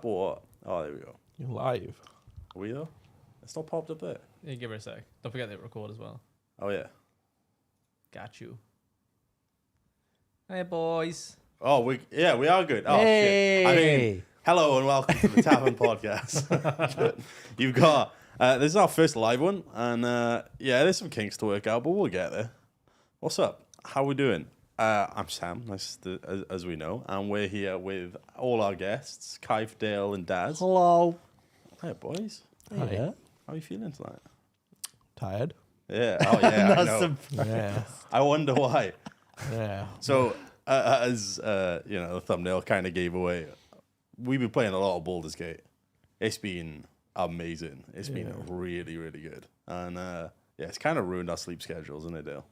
up or what? Oh, there we go. You're live. Are we though? It's not popped up there. Yeah, give her a sec. Don't forget to record as well. Oh yeah. Got you. Hey boys. Oh, we are good. Oh Hey. shit. I mean, hello and welcome to the Tavern podcast. You've got this is our first live one, and there's some kinks to work out, but we'll get there. What's up? How we doing? I'm Sam, as we know, and we're here with all our guests, Kaif, Dale, and Daz. Hello. Hey boys. Hi. How are you feeling tonight? Tired? Yeah. Oh yeah. I Not know. Yeah. I wonder why. Yeah. So, as the thumbnail kind of gave away, we've been playing a lot of Baldur's Gate. It's been amazing. It's been really, really good. And it's kind of ruined our sleep schedules, isn't it, Dale?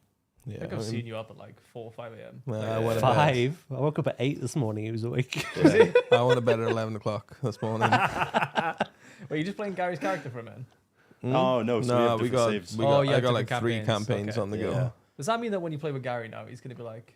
Yeah. I think I've seen you up at like 4 or 5 a.m. I went to bed. 5. I woke up at 8 this morning. He was awake. I went to bed at 11 o'clock this morning. Wait, you just playing Gary's character for a minute? Oh no! So No, we got saves. I got different like 3 campaigns Okay. on the go. Yeah. Does that mean that when you play with Gary now, he's gonna be like,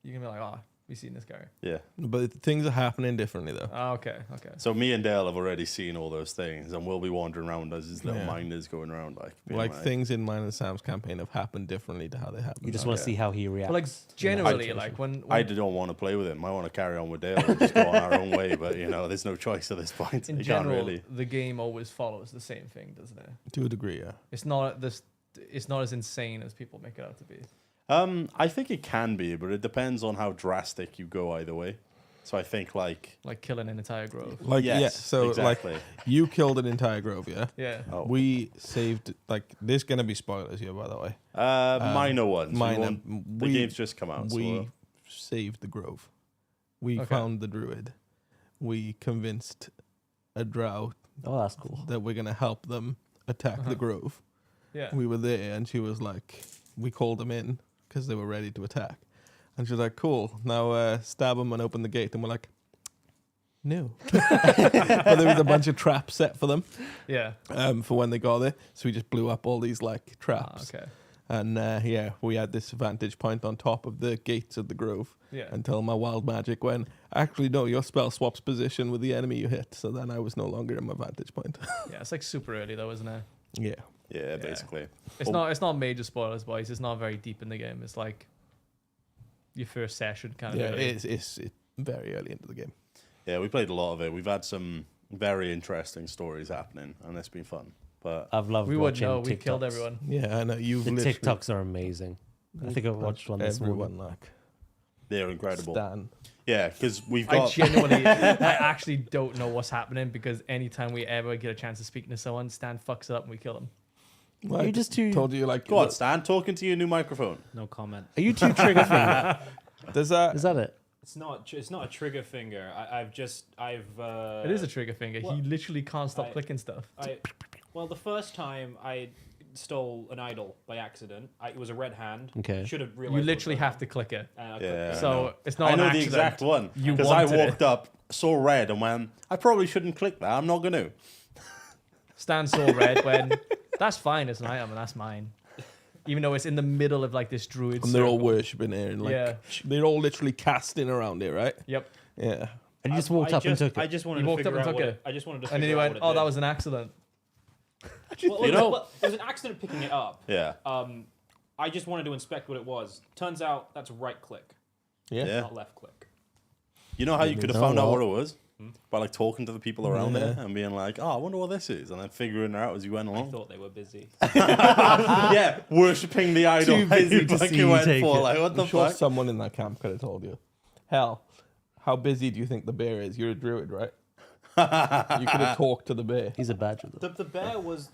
you're gonna be like, oh, we've seen this Gary? Yeah. But things are happening differently though. Oh, okay. So me and Dale have already seen all those things, and we'll be wandering around as his little Yeah. minders going around being Like things in mine and Sam's campaign have happened differently to how they happened. You just want to see how he reacts. But like generally, like when I don't want to play with him. I want to carry on with Dale and just go on our own way. But there's no choice at this point. in You general, can't really. the game always follows the same thing, doesn't it? to a degree, yeah. It's not as insane as people make it out to be. I think it can be, but it depends on how drastic you go either way. So I think like killing an entire grove. Like yes, so exactly. like you killed an entire grove, yeah? Yeah. Oh. We saved there's gonna be spoilers here by the way. minor ones. Minor. The game's just come out. We saved the grove. We found the druid. We convinced a drow Oh, that's cool. that we're gonna help them attack the grove. Yeah. We were there, and she was like, we called them in because they were ready to attack, and she was like, "Cool, now stab them and open the gate." And we're like, "No," but there was a bunch of traps set for them. Yeah. For when they got there, so we just blew up all these like traps. Okay. And we had this vantage point on top of the gates of the grove. Yeah. Until my wild magic went, actually, no, your spell swaps position with the enemy you hit. So then I was no longer in my vantage point. Yeah, it's like super early though, isn't it? Yeah. Yeah, basically. It's not major spoilers, boys. It's not very deep in the game. It's like your first session kind of. Yeah, early. it's very early into the game. Yeah, we played a lot of it. We've had some very interesting stories happening, and it's been fun. But I've loved We would watching know. TikToks. We killed everyone. Yeah, I know. You've The literally TikToks are amazing. I think I watched one this everyone morning. like they're incredible. Stan. Yeah, because we've I got. genuinely, I actually don't know what's happening because anytime we ever get a chance to speak to someone, Stan fucks it up and we kill him. Well, You're just too. told you like. Go on, Stan, talking to your new microphone. No comment. Are you too trigger finger? Does that? Is that it? It's not a trigger finger. I've It is a trigger finger. well, He literally can't stop I- clicking stuff. well, the first time I stole an idol by accident, it was a red hand. Okay. Should have realized. You it was literally red have hand, to click it. and I Yeah. clicked it. I know. So it's not I know an the accident. exact one You because I wanted it. walked up, saw red, and went, "I probably shouldn't click that. I'm not going to." Stan saw red when that's fine. It's an item and that's mine. Even though it's in the middle of like this druid. And they're all circle. worshipping here, and like Yeah. they're all literally casting around here, right? Yep. Yeah. And you just walked up and took I it. just wanted You to walked up figure and out took what it. I just wanted to. And then he figure out went, what "Oh, it that did." was an accident." Well, You know- it was an accident picking it up. Yeah. I just wanted to inspect what it was. Turns out that's right click, Yeah. not left click. You know how you could have Oh, found out well. what it was? By like talking to the people around Yeah. there and being like, "Oh, I wonder what this is," and then figuring it out as you went I along. thought they were busy. Yeah, worshipping the idol. Too busy you to fucking see you went take for. it. Like, what the I'm sure fuck? someone in that camp could have told you. Hell, how busy do you think the bear is? You're a druid, right? You could have talked to the bear. He's a badger. Though. The bear was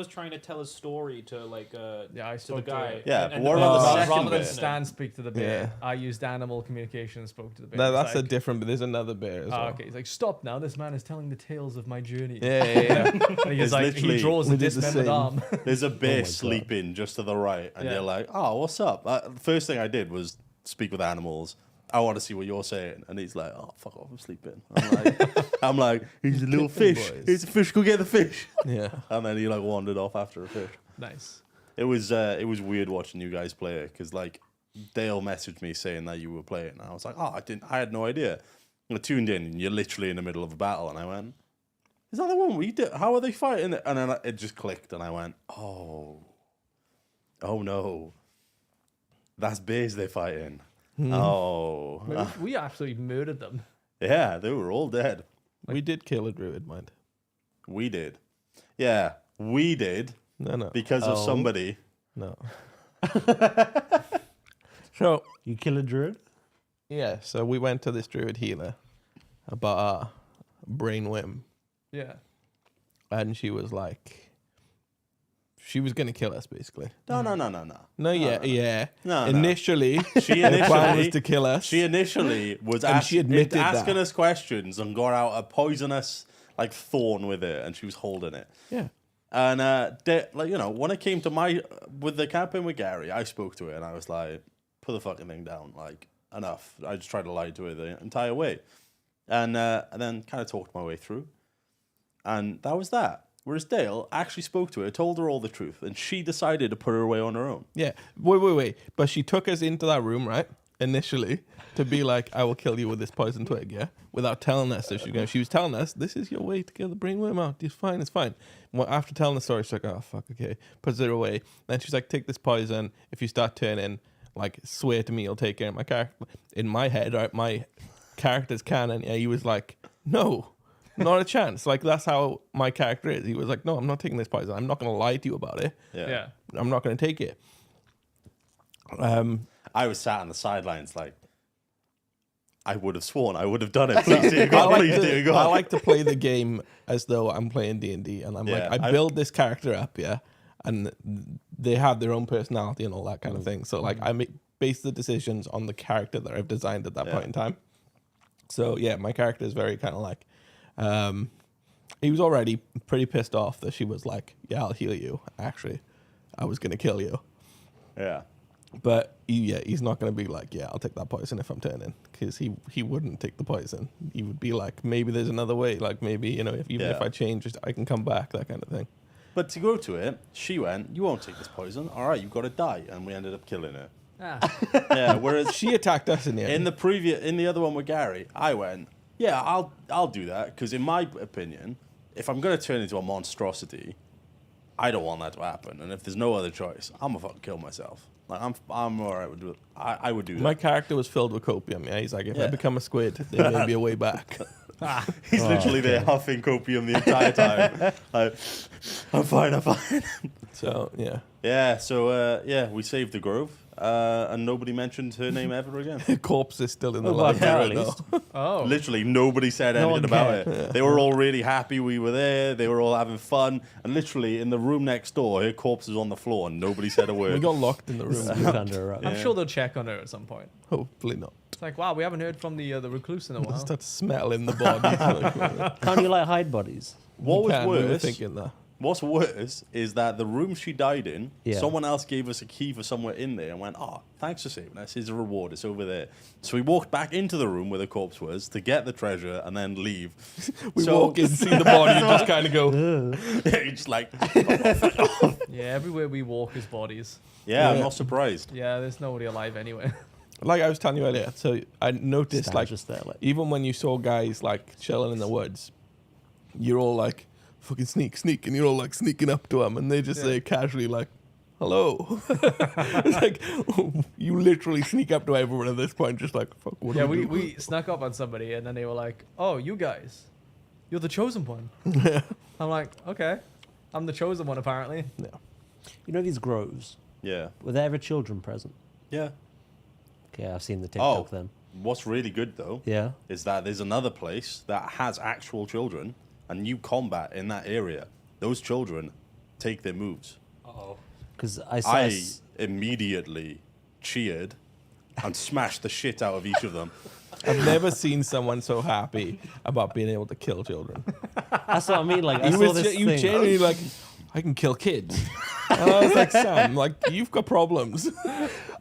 trying to tell a story to like Yeah, I to the spoke to guy. it. Yeah, And but what the about the bear was second Rather than bear? Stan speak to the bear, Yeah. I used animal communication and spoke to the bear. No, It's that's a like, different. But there's another bear as well. okay, he's like, "Stop now! This man is telling the tales of my journey." Yeah, yeah, yeah. And he's It's like, literally- he draws a we did the dismembered same. arm. There's a bear God. sleeping just to the right, and Yeah. you're like, "Oh, what's up?" The first thing I did was speak with animals. I want to see what you're saying, and he's like, "Oh, fuck off! I'm sleeping." I'm like, "He's a little fish. boys. He's a fish. Go get the fish." Yeah. And then he like wandered off after a fish. Nice. It was weird watching you guys play it because like Dale messaged me saying that you were playing, and I was like, "Oh, I had no idea." I tuned in, and you're literally in the middle of a battle, and I went, "Is that the one we did? How are they fighting?" And then it just clicked, and I went, "Oh no, that's Baze they're fighting." Oh, We absolutely murdered them. yeah, they were all dead. We did kill a druid, mind. We did, yeah, we did No. because of somebody. No. So, You kill a druid? yeah, so we went to this druid healer about our brain whim. Yeah. And she was like, she was going to kill us, basically. No. No, yeah. No. Initially, She the plan was initially to kill us. She initially was And she admitted asking that. us questions and got out a poisonous like thorn with it, and she was holding it. Yeah. And when it came to with the campaign with Gary, I spoke to her and I was like, "Put the fucking thing down, like enough." I just tried to lie to her the entire way, and then kind of talked my way through, and that was that. Whereas Dale actually spoke to her, told her all the truth, and she decided to put her away on her own. Yeah. Wait. But she took us into that room, right? Initially, to be like, "I will kill you with this poison twig," yeah? Without telling us that she was telling us, "This is your way to get the brainworm out. It's fine. Well, after telling the story, she's like, "Oh, fuck, okay." Puts it away. Then she's like, "Take this poison. If you start turning, like, swear to me you'll take care of my character." In my head, right, my character's canon, yeah, he was like, "No, not a chance." Like, that's how my character is. He was like, "No, I'm not taking this poison. I'm not going to lie to you about it. Yeah. I'm not going to take it." I was sat on the sidelines like, I would have sworn I would have done it. Please, dear God, please, dear I God. like to play the game as though I'm playing D&D, and I'm Yeah, like, I build this character up, yeah, and they have their own personality and all that kind of thing. So like, I base the decisions on the character that I've designed at that point in time. So yeah, my character is very kind of like, he was already pretty pissed off that she was like, "Yeah, I'll heal you." Actually, I was gonna kill you. Yeah. But he's not going to be like, "Yeah, I'll take that poison if I'm turning," because he wouldn't take the poison. He would be like, "Maybe there's another way. Like maybe if I change, I can come back." That kind of thing. But to go to it, she went, "You won't take this poison. All right, you've got to die," and we ended up killing her. Yeah. Whereas She attacked us in the end. in the other one with Gary, I went, "Yeah, I'll do that," because in my opinion, if I'm gonna turn into a monstrosity, I don't want that to happen. And if there's no other choice, I'm gonna fucking kill myself. Like I'm all right with it. I would do that. My character was filled with copium. Yeah, he's like, if I Yeah. become a squid, there may be a way back. He's literally there huffing copium the entire time. Like, I'm fine. So yeah, Yeah. So we saved the grove, and nobody mentioned her name ever again. the corpse is still in the Oh, well, library. at least. Oh. Literally nobody said No anything one about cared. it. They were all really happy we were there. They were all having fun. And literally in the room next door, her corpse was on the floor and nobody said a We word. got locked in the room. Snoop under her. I'm sure they'll check on her at some point. Hopefully not. It's like, wow, we haven't heard from the recluse in a while. Start smelling the body. Can't you like hide bodies? What was We were worse? thinking that. What's worse is that the room she died in, Yeah. someone else gave us a key for somewhere in there and went, "Oh, thanks for saving us. Here's a reward. It's over there." So we walked back into the room where the corpse was to get the treasure and then leave. We So- walk in, see the body, and just kind of go. You're just like, Yeah, everywhere we walk is bodies. yeah, I'm Yeah. not surprised. Yeah, there's nobody alive anyway. Like I was telling you earlier, so I noticed Stand like just there, like, even when you saw guys like chilling in the woods, you're all like fucking sneak, and you're all like sneaking up to them, and they just say casually like, "Hello." It's like you literally sneak up to everyone at this point, just like, "Fuck, what Yeah, do we do?" we snuck up on somebody and then they were like, "Oh, you guys, you're the chosen one." I'm like, "Okay, I'm the chosen one apparently." Yeah. you know these groves? Yeah. Were there ever children present? Yeah. Okay, I've seen the TikTok then. What's really good though Yeah. is that there's another place that has actual children and you combat in that area. Those children take their moves. Uh-oh. Because I saw. I immediately cheered and smashed the shit out of each of them. I've never seen someone so happy about being able to kill children. That's what I mean. Like, I You saw was this you thing. genuinely like, "I can kill kids." And I was like, "Sam, like you've got problems."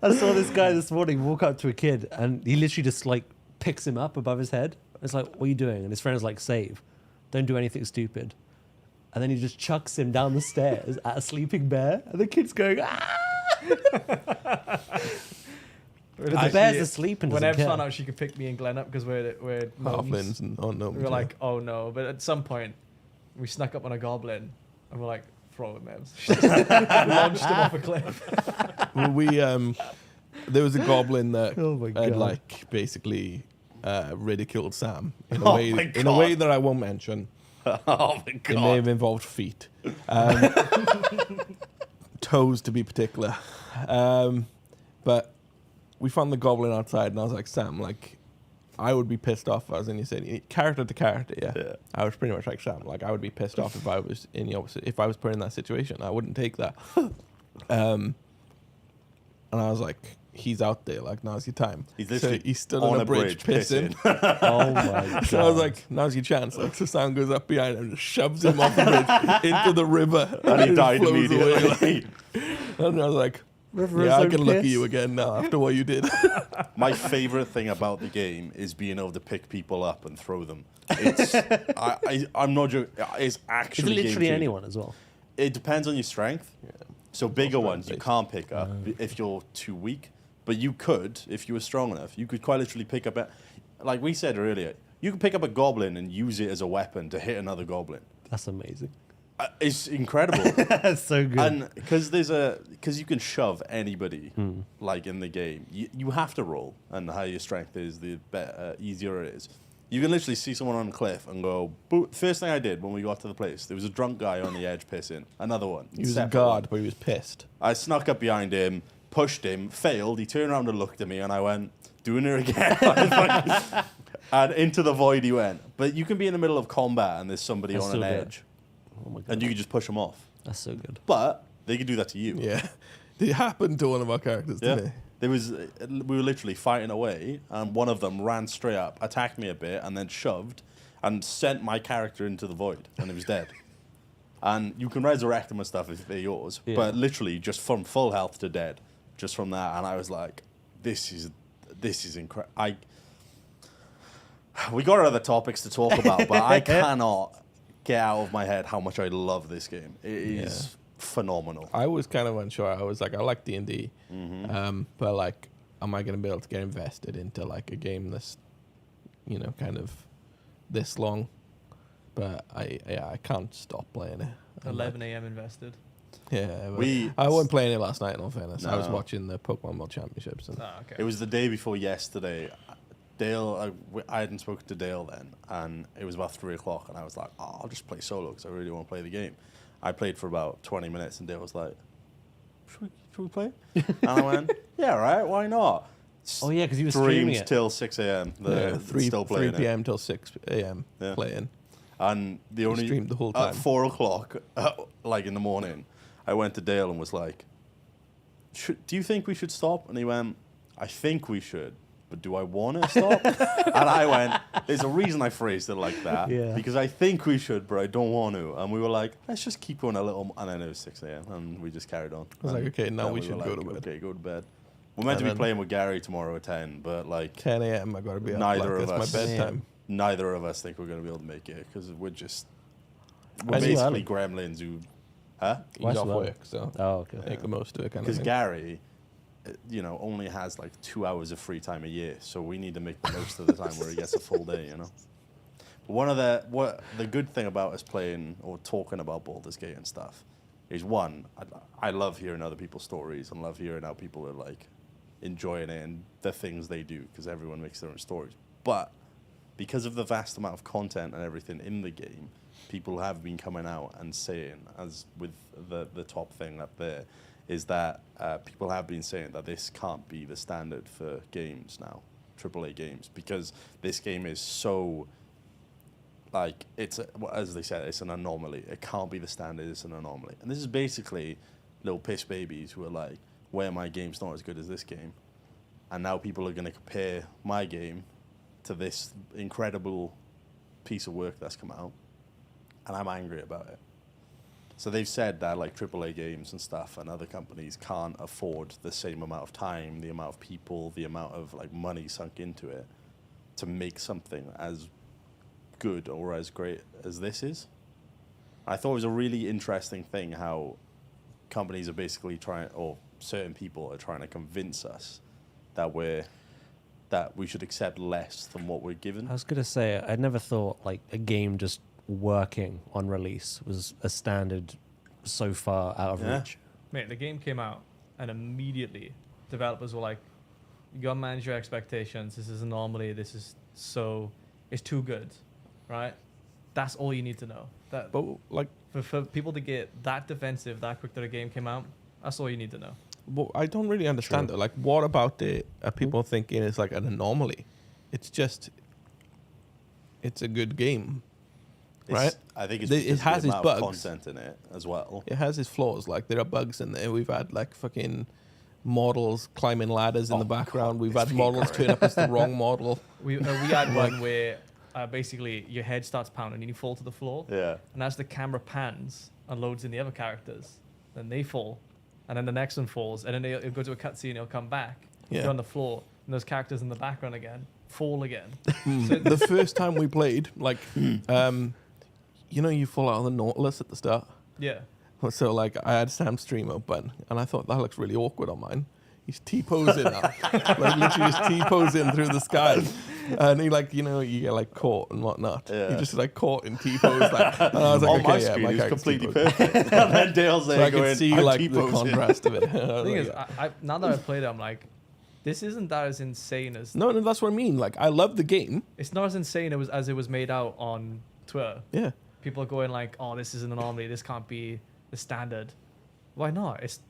I saw this guy this morning walk up to a kid and he literally just like picks him up above his head. It's like, "What are you doing?" And his friend is like, "Save. Don't do anything stupid." And then he just chucks him down the stairs at a sleeping bear. And the kid's going, "Ah!" The bear's asleep and when doesn't Ev care. found out she could pick me and Glenn up because we're gnomes, Halflings and unknowns. we were like, oh no. But at some point, we snuck up on a goblin and we're like, throw him, Ev. She just launched him off a cliff. well, we there was a goblin that Oh my had God. like basically ridiculed Sam in a Oh way my in a way God. that I won't mention. Oh my It may god. have involved feet, toes to be particular. But we found the goblin outside, and I was like, Sam, like, I would be pissed off if I was in your city. Character to character, yeah. I was pretty much like Sam. Like, I would be pissed off if I was in the opposite. If I was put in that situation, I wouldn't take that. And I was like, he's out there. Like, now's your time. He's So literally he stood on on a a bridge pissing. Oh my god. So I was like, now's your chance. Like, so Sam goes up behind him and just shoves him off the bridge into the river. And he died flows away, immediately. like- and I was like, River yeah, is I so can look at piss. you again now after what you did. My favorite thing about the game is being able to pick people up and throw them. It's, I'm not joking. It's Is it actually literally game-changing. anyone as well? It depends on your strength. So bigger ones you based. can't pick up if you're too weak, but you could if you were strong enough. You could quite literally pick up like we said earlier. You can pick up a goblin and use it as a weapon to hit another goblin. That's amazing. It's incredible. That's so good. And because you can shove anybody like in the game, you have to roll, and the higher your strength is, the better, easier it is. You can literally see someone on a cliff and go, boo. First thing I did when we got to the place, there was a drunk guy on the edge pissing. Another one. He was a separate guard, one. but he was pissed. I snuck up behind him, pushed him, failed. He turned around and looked at me, and I went, doing it again. I was like- and into the void he went. But you can be in the middle of combat and there's somebody That's on so an good. edge, Oh my god. and you can just push them off. That's so good. But they could do that to you. Yeah. It happened to one of our characters, Yeah. didn't it? There was, we were literally fighting away, and one of them ran straight up, attacked me a bit, and then shoved, and sent my character into the void, and he was dead. And you can resurrect them and stuff if they're yours, Yeah. but literally just from full health to dead, just from that. And I was like, this is incredible. We got other topics to talk about, but I cannot get out of my head how much I love this game. It is phenomenal. I was kind of unsure. I was like, I like D&D, but like, am I going to be able to get invested into like a game that's, kind of this long? But I can't stop playing it. I'm 11 a.m. invested. Like, yeah, I wasn't playing it last night. In all fairness, I was No. watching the Pokemon World Championships. And Oh, okay. It was the day before yesterday. Dale, I hadn't spoken to Dale then, and it was about 3 o'clock, and I was like, oh, I'll just play solo because I really want to play the game. I played for about 20 minutes, and Dale was like, should we play? And I went, yeah, right, why not? Oh yeah, because you were streaming Dreams it. till 6 a.m. yeah, 3 still playing it. p.m. till 6 a.m. Yeah. playing. And the only streamed the whole at time. 4 o'clock, like in the morning, I went to Dale and was like, do you think we should stop? And he went, I think we should, but do I want to stop? And I went, there's a reason I phrased it like that. Yeah. Because I think we should, but I don't want to. And we were like, let's just keep going a little. And then it was 6 a.m. and we just carried on. I was like, And okay, now then we were should go to bed. Okay, go to bed. We're meant to be And then- playing with Gary tomorrow at 10, but like 10 a.m. I got to be up. Neither like, of that's us. my bedtime. neither of us think we're going to be able to make it because we're I do basically early. gremlins who, huh? He's Why off so work, so Oh, okay. make the most of it. Kind of Because thing. Gary, only has like 2 hours of free time a year, so we need to make the most of the time where he gets a full day. But what the good thing about us playing or talking about Baldur's Gate and stuff is one, I love hearing other people's stories and love hearing how people are like enjoying it and the things they do because everyone makes their own stories. But because of the vast amount of content and everything in the game, people have been coming out and saying, as with the top thing up there, is that people have been saying that this can't be the standard for games now, AAA games, because this game is so, like, as they said, it's an anomaly. It can't be the standard, it's an anomaly. And this is basically little piss babies who are like, where my game's not as good as this game. And now people are going to compare my game to this incredible piece of work that's come out. And I'm angry about it. So they've said that like AAA games and stuff and other companies can't afford the same amount of time, the amount of people, the amount of like money sunk into it to make something as good or as great as this is. I thought it was a really interesting thing how companies are basically trying, or certain people are trying to convince us that we should accept less than what we're given. I was gonna say I never thought like a game just working on release was a standard so far out of Yeah. reach. Mate, the game came out, and immediately developers were like, "You gotta manage your expectations. This is an anomaly. It's too good, right? That's all you need to know. That But like, for people to get that defensive that quick that a game came out, that's all you need to know. well, I don't really understand it. Like, what about it? Are people thinking it's like an anomaly? It's just, it's a good game, right? I think it's It because has the its amount of bugs. content in it as well. It has its flaws. Like, there are bugs in there. We've had like fucking models climbing ladders in Oh the background. God, We've it's had been models great. turn up as the wrong model. We had one where basically your head starts pounding and you fall to the floor, Yeah. and as the camera pans and loads in the other characters, then they fall, and then the next one falls, and then it'll go to a cutscene, it'll come back, Yeah. you're on the floor, and those characters in the background again fall again. The first time we played, like, you fall out of the Nautilus at the start. Yeah. So like I had Sam's stream open and I thought that looks really awkward on mine. He's T-posing now. Like literally just T-posing through the sky. And he like, you get like caught and whatnot. Yeah. He just like caught in T-pose like, and I was like, On okay, my yeah, screen, my it's character's completely T-posing. perfect. And then Dale's there So I going, could see I'm like the T-posing. contrast of it. The thing is, I now that I've played it, I'm like, this isn't that as insane as no, that's what I mean. Like I love the game. it's not as insane as it was made out on Twitter. Yeah. People are going like, oh, this is an anomaly. This can't be the standard. Why not? It's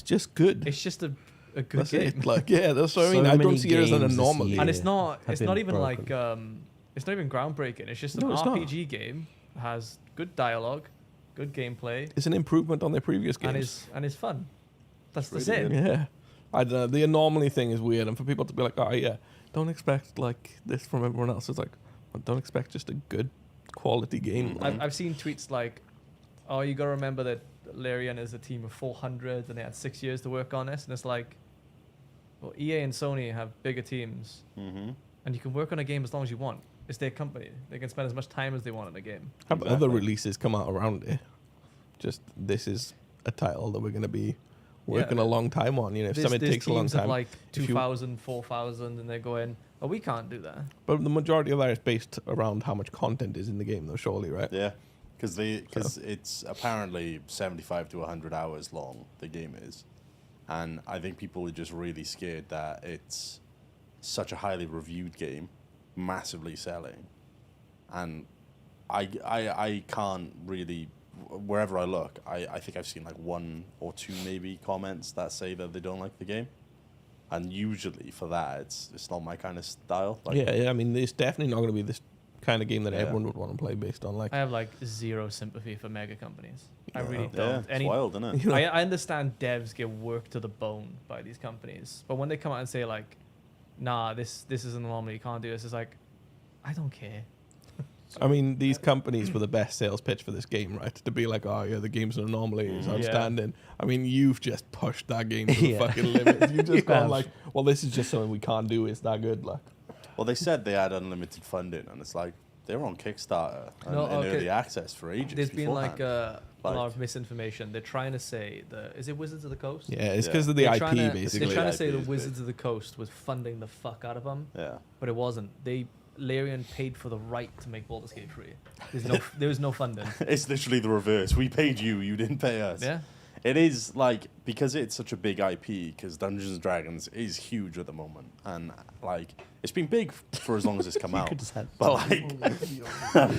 just good. It's just a good That's game. it. Like, yeah, that's what I So mean. I don't many see it as an games this anomaly. year. And it's not have it's not been even like broken. it's not even groundbreaking. It's just an No, it's not. RPG game. It has good dialogue, good gameplay, It's an improvement on their previous games. and it's fun. That's It's it. really good. Yeah. I don't know. The anomaly thing is weird. And for people to be like, oh, yeah, don't expect like this from everyone else. It's like, well, don't expect just a good quality game. I've seen tweets like, oh, you gotta remember that Larian is a team of 400 and they had 6 years to work on this, and it's like, well, EA and Sony have bigger teams, Mm-hmm. and you can work on a game as long as you want. It's their company; they can spend as much time as they want on a game. Have other Exactly. releases come out around it. Just this is a title that we're going to be working Yeah. a long time on. If something There's takes a long teams of time. like if you- 2,000, 4,000, and they're going, oh, we can't do that. But the majority of that is based around how much content is in the game, though, surely, right? Yeah. Because it's apparently 75 to 100 hours long, the game is. And I think people are just really scared that it's such a highly reviewed game, massively selling. And I can't really, wherever I look, I think I've seen like one or two maybe comments that say that they don't like the game. And usually for that, it's not my kind of style. Like, Yeah. I mean, it's definitely not going to be this kind of game that Yeah. everyone would want to play based on like. I have like zero sympathy for mega companies. I Yeah. really yeah, don't. it's wild, isn't it? I understand devs get worked to the bone by these companies, but when they come out and say like, "Nah, this is an anomaly. You can't do this," it's like, I don't care. I mean, these companies were the best sales pitch for this game, right? To be like, oh yeah, the game's an anomaly, it's Mhm. Yeah. outstanding. I mean, you've just pushed that game to the Yeah. fucking limit. You've just You gone have. like, well, this is just something we can't do. It's that good, like. Well, they said they had unlimited funding, and it's like they were on Kickstarter and No, in okay. early access for ages. There's been like beforehand. a lot Like- of misinformation. They're trying to say is it Wizards of the Coast? Yeah, it's Yeah. because of the They're IP, trying to- basically. They're trying to The say IP the is big. Wizards of the Coast was funding the fuck out of them, Yeah. but it wasn't. Larian paid for the right to make Baldur's Gate 3. There was no funding. It's literally the reverse. We paid you, you didn't pay us. Yeah. It is like, because it's such a big IP, because Dungeons and Dragons is huge at the moment, and like it's been big for as long as it's come You out. could just have- But like,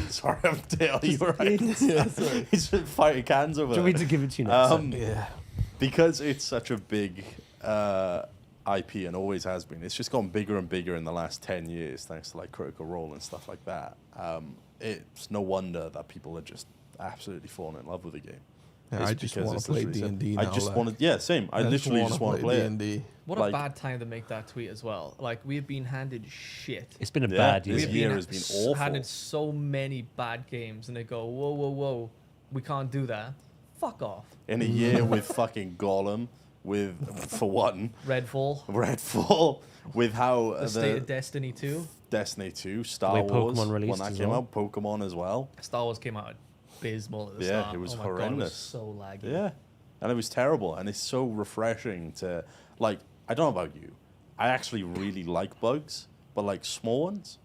sorry, I'm Dale. You were right. Yeah, sorry. He's fighting cans over Do you want me there. to give it to you next? Yeah. Because it's such a big IP and always has been. It's just gotten bigger and bigger in the last 10 years, thanks to like Critical Role and stuff like that. It's no wonder that people are just absolutely falling in love with the game. Yeah, It's I just because want it's to play literally D&D I now. just like. wanted, yeah, same. I literally just want to play it. D&D. What Like- a bad time to make that tweet as well. Like we've been handed shit. It's been a Yeah, bad this year. year has been awful. Handed so many bad games, and they go, whoa, we can't do that. Fuck off. In a year with fucking Gollum, with, for one, Redfall, Redfall, with how the State of Destiny 2. Destiny 2, Star Way Wars, Pokemon when released that as came well. out, Pokemon as well. Star Wars came out abysmal at the Yeah, start. it was oh my God, it was horrendous. so laggy. Yeah, and it was terrible, and it's so refreshing to, like, I don't know about you, I actually really like bugs, but like small ones,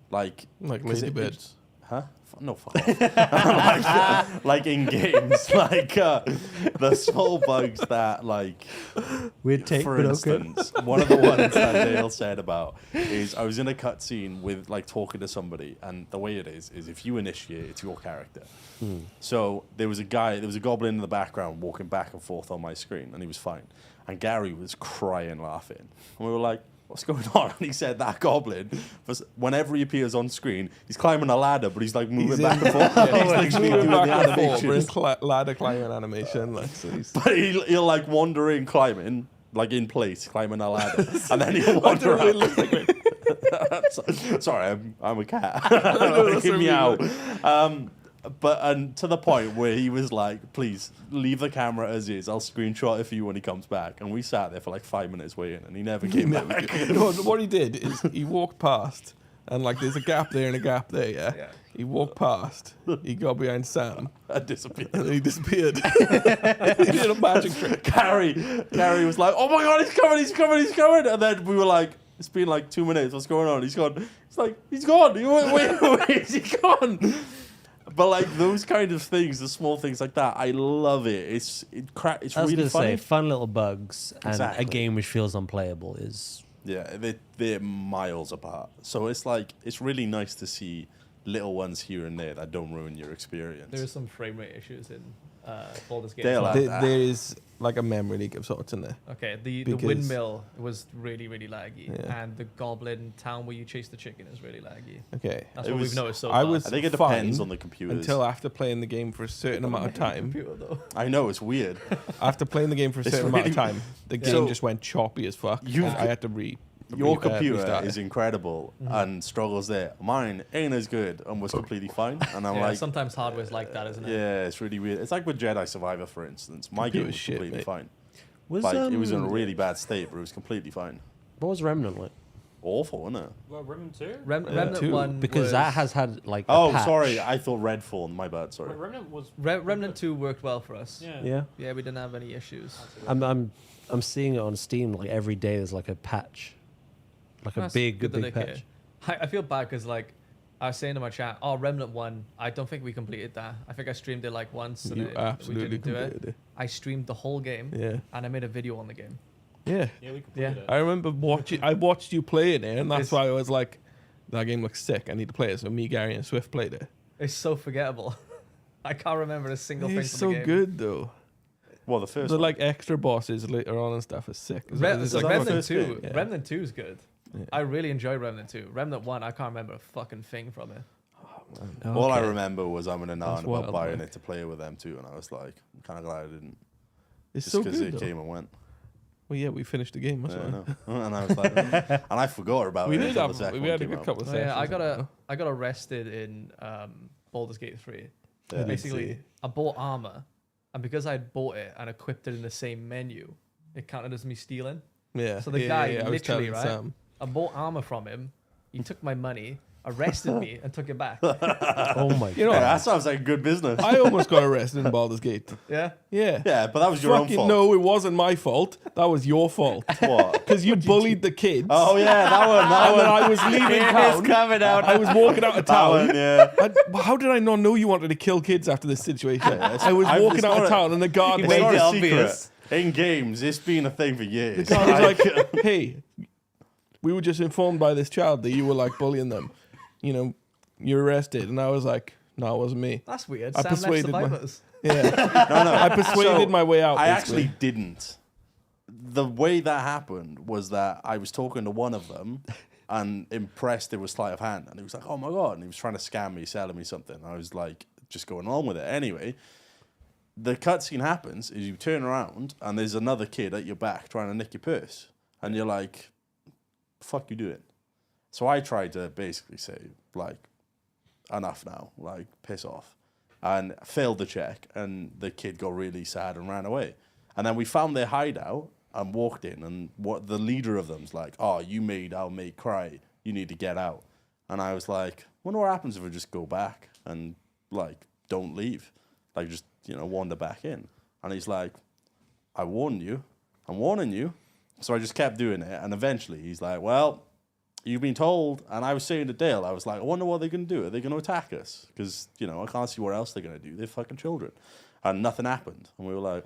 like 'cause ladybirds. Huh? No, fuck off. like in games, like the small bugs that, like, Weird take, for but okay. instance, one of the ones that Dale said about is I was in a cutscene with, like, talking to somebody, and the way it is if you initiate, it's your character. So there was a goblin in the background walking back and forth on my screen, and he was fine. And Gary was crying, laughing. And we were like, what's going on? And he said that goblin, whenever he appears on screen, he's climbing a ladder, but he's like moving back and forth. He's literally doing the animations. Ladder climbing animation. Like, so But he'll like wander in climbing, like in place, climbing a ladder. And then he'll wander really out. look like it. Sorry, I'm a cat. Like, meow. And to the point where he was like, please leave the camera as is. I'll screenshot it for you when he comes back. And we sat there for like 5 minutes waiting, and he never came back. No, what he did is he walked past, and like there's a gap there and a gap there, yeah? He walked past, he got behind Sam, I disappeared. and then he disappeared. He did a magic trick. Gary was like, oh my God, he's coming. And then we were like, it's been like 2 minutes. What's going on? He's gone. It's like, he's gone. Wait, is he gone? But like those kind of things, the small things like that, I love it. It's I was really gonna funny. say, fun little bugs and Exactly. a game which feels unplayable is. Yeah, they're miles apart. So it's like, it's really nice to see little ones here and there that don't ruin your experience. There are some frame rate issues in Baldur's Gate. They'll as well. have There is like a memory leak of sorts in there. Okay, the Because- windmill was really, really laggy. Yeah. And the goblin town where you chase the chicken is really laggy. Okay. That's It what was- we've noticed so I far. was I think it fine depends on the computers. until after playing the game for a certain amount of time. Computer, though. I know, it's weird. After playing the game for a It's certain amount of really- time, the game So- just went choppy as fuck. You've- I had to Your computer restart it. is incredible and struggles there. Mine ain't as good and was completely fine. And I'm Yeah, like, sometimes hardware's like that, isn't it? yeah, it's really weird. It's like with Jedi Survivor, for instance. My game Computer's was shit, completely mate. fine. Was Like, it was in a really bad state, but it was completely fine. what was Remnant like? Awful, wasn't it? Well, Remnant 2? Remnant two. 1 Because was, that has had like. a Oh, patch. sorry. I thought Redfall. My bad. Sorry. Wait, Remnant was. Remnant 2 worked well for us. Yeah. Yeah, Yeah, we didn't have any issues. I'm seeing it on Steam like every day. There's like a patch, like a That's big good that big they patch. care. I feel bad because like I was saying to my chat, oh, Remnant 1, I don't think we completed that. I think I streamed it like once and You we absolutely didn't do it. completed it. I streamed the whole game Yeah. and I made a video on the game. Yeah. Yeah, we completed Yeah. it. I remember watching. I watched you play it, and that's It's- why I was like, "That game looks sick. I need to play it." So me, Gary, and Swift played it. It's so forgettable. I can't remember a single thing It's from so the game. good though. Well, the first The one. like extra bosses later on and stuff is sick. It's like Remnant first 2. game? Yeah. Remnant 2 is good. Yeah. I really enjoy Remnant 2. Remnant 1, I can't remember a fucking thing from it. All I Okay. remember was I'm in an That's about wild, buying man. it to play it with them too, and I was like, I'm kind of glad I didn't. It's Just so because good it though. came and went. Well, yeah, we finished the game. That's Yeah, I why. know. And I was like, and I forgot about We it. did until the have. second We one had a came good out. couple of Oh, sessions. yeah, I got arrested in Baldur's Gate 3. Yeah. Basically, see. I bought armor, and because I had bought it and equipped it in the same menu, it counted as me stealing. Yeah. So the yeah, guy yeah, I was literally, telling right? Sam. I bought armor from him. He took my money, arrested me, and took it back. Oh my You know, Yeah, that sounds like good business. I almost got arrested in Baldur's Gate. Yeah. Yeah. Yeah, but that was your own Fucking fault. no, it wasn't my fault. That was your fault. What? Because you bullied the kids. Oh yeah, that one. That And then one. I was leaving town. coming out. I was walking out of That town. one. Yeah. How did I not know you wanted to kill kids after this situation? I was I've- walking it's out not of a- town and the guard It's made not it a obvious. secret. In games, it's been a thing for years. The guy was like, "Hey, we were just informed by this child that you were like bullying them. You know, you're arrested." And I was like, "No, it wasn't me." That's weird. I Sam left persuaded my- survivors. Yeah, no. I persuaded So, my way out. I basically. actually didn't. The way that happened was that I was talking to one of them and impressed it was sleight of hand. And he was like, oh my God. And he was trying to scam me, selling me something. I was like, just going along with it. Anyway, the cutscene happens is you turn around and there's another kid at your back trying to nick your purse. And you're like, fuck you doing? So I tried to basically say, like, enough now, like, piss off. And failed the check, and the kid got really sad and ran away. And then we found their hideout and walked in, and what the leader of them's like, oh, you made our mate cry. You need to get out. And I was like, wonder what happens if I just go back and, like, don't leave. Like, just, wander back in. And he's like, I warned you. I'm warning you. So I just kept doing it, and eventually he's like, well, you've been told, and I was saying to Dale, I was like, I wonder what they're going to do. Are they going to attack us? Because, you know, I can't see what else they're going to do. They're fucking children. And nothing happened. And we were like,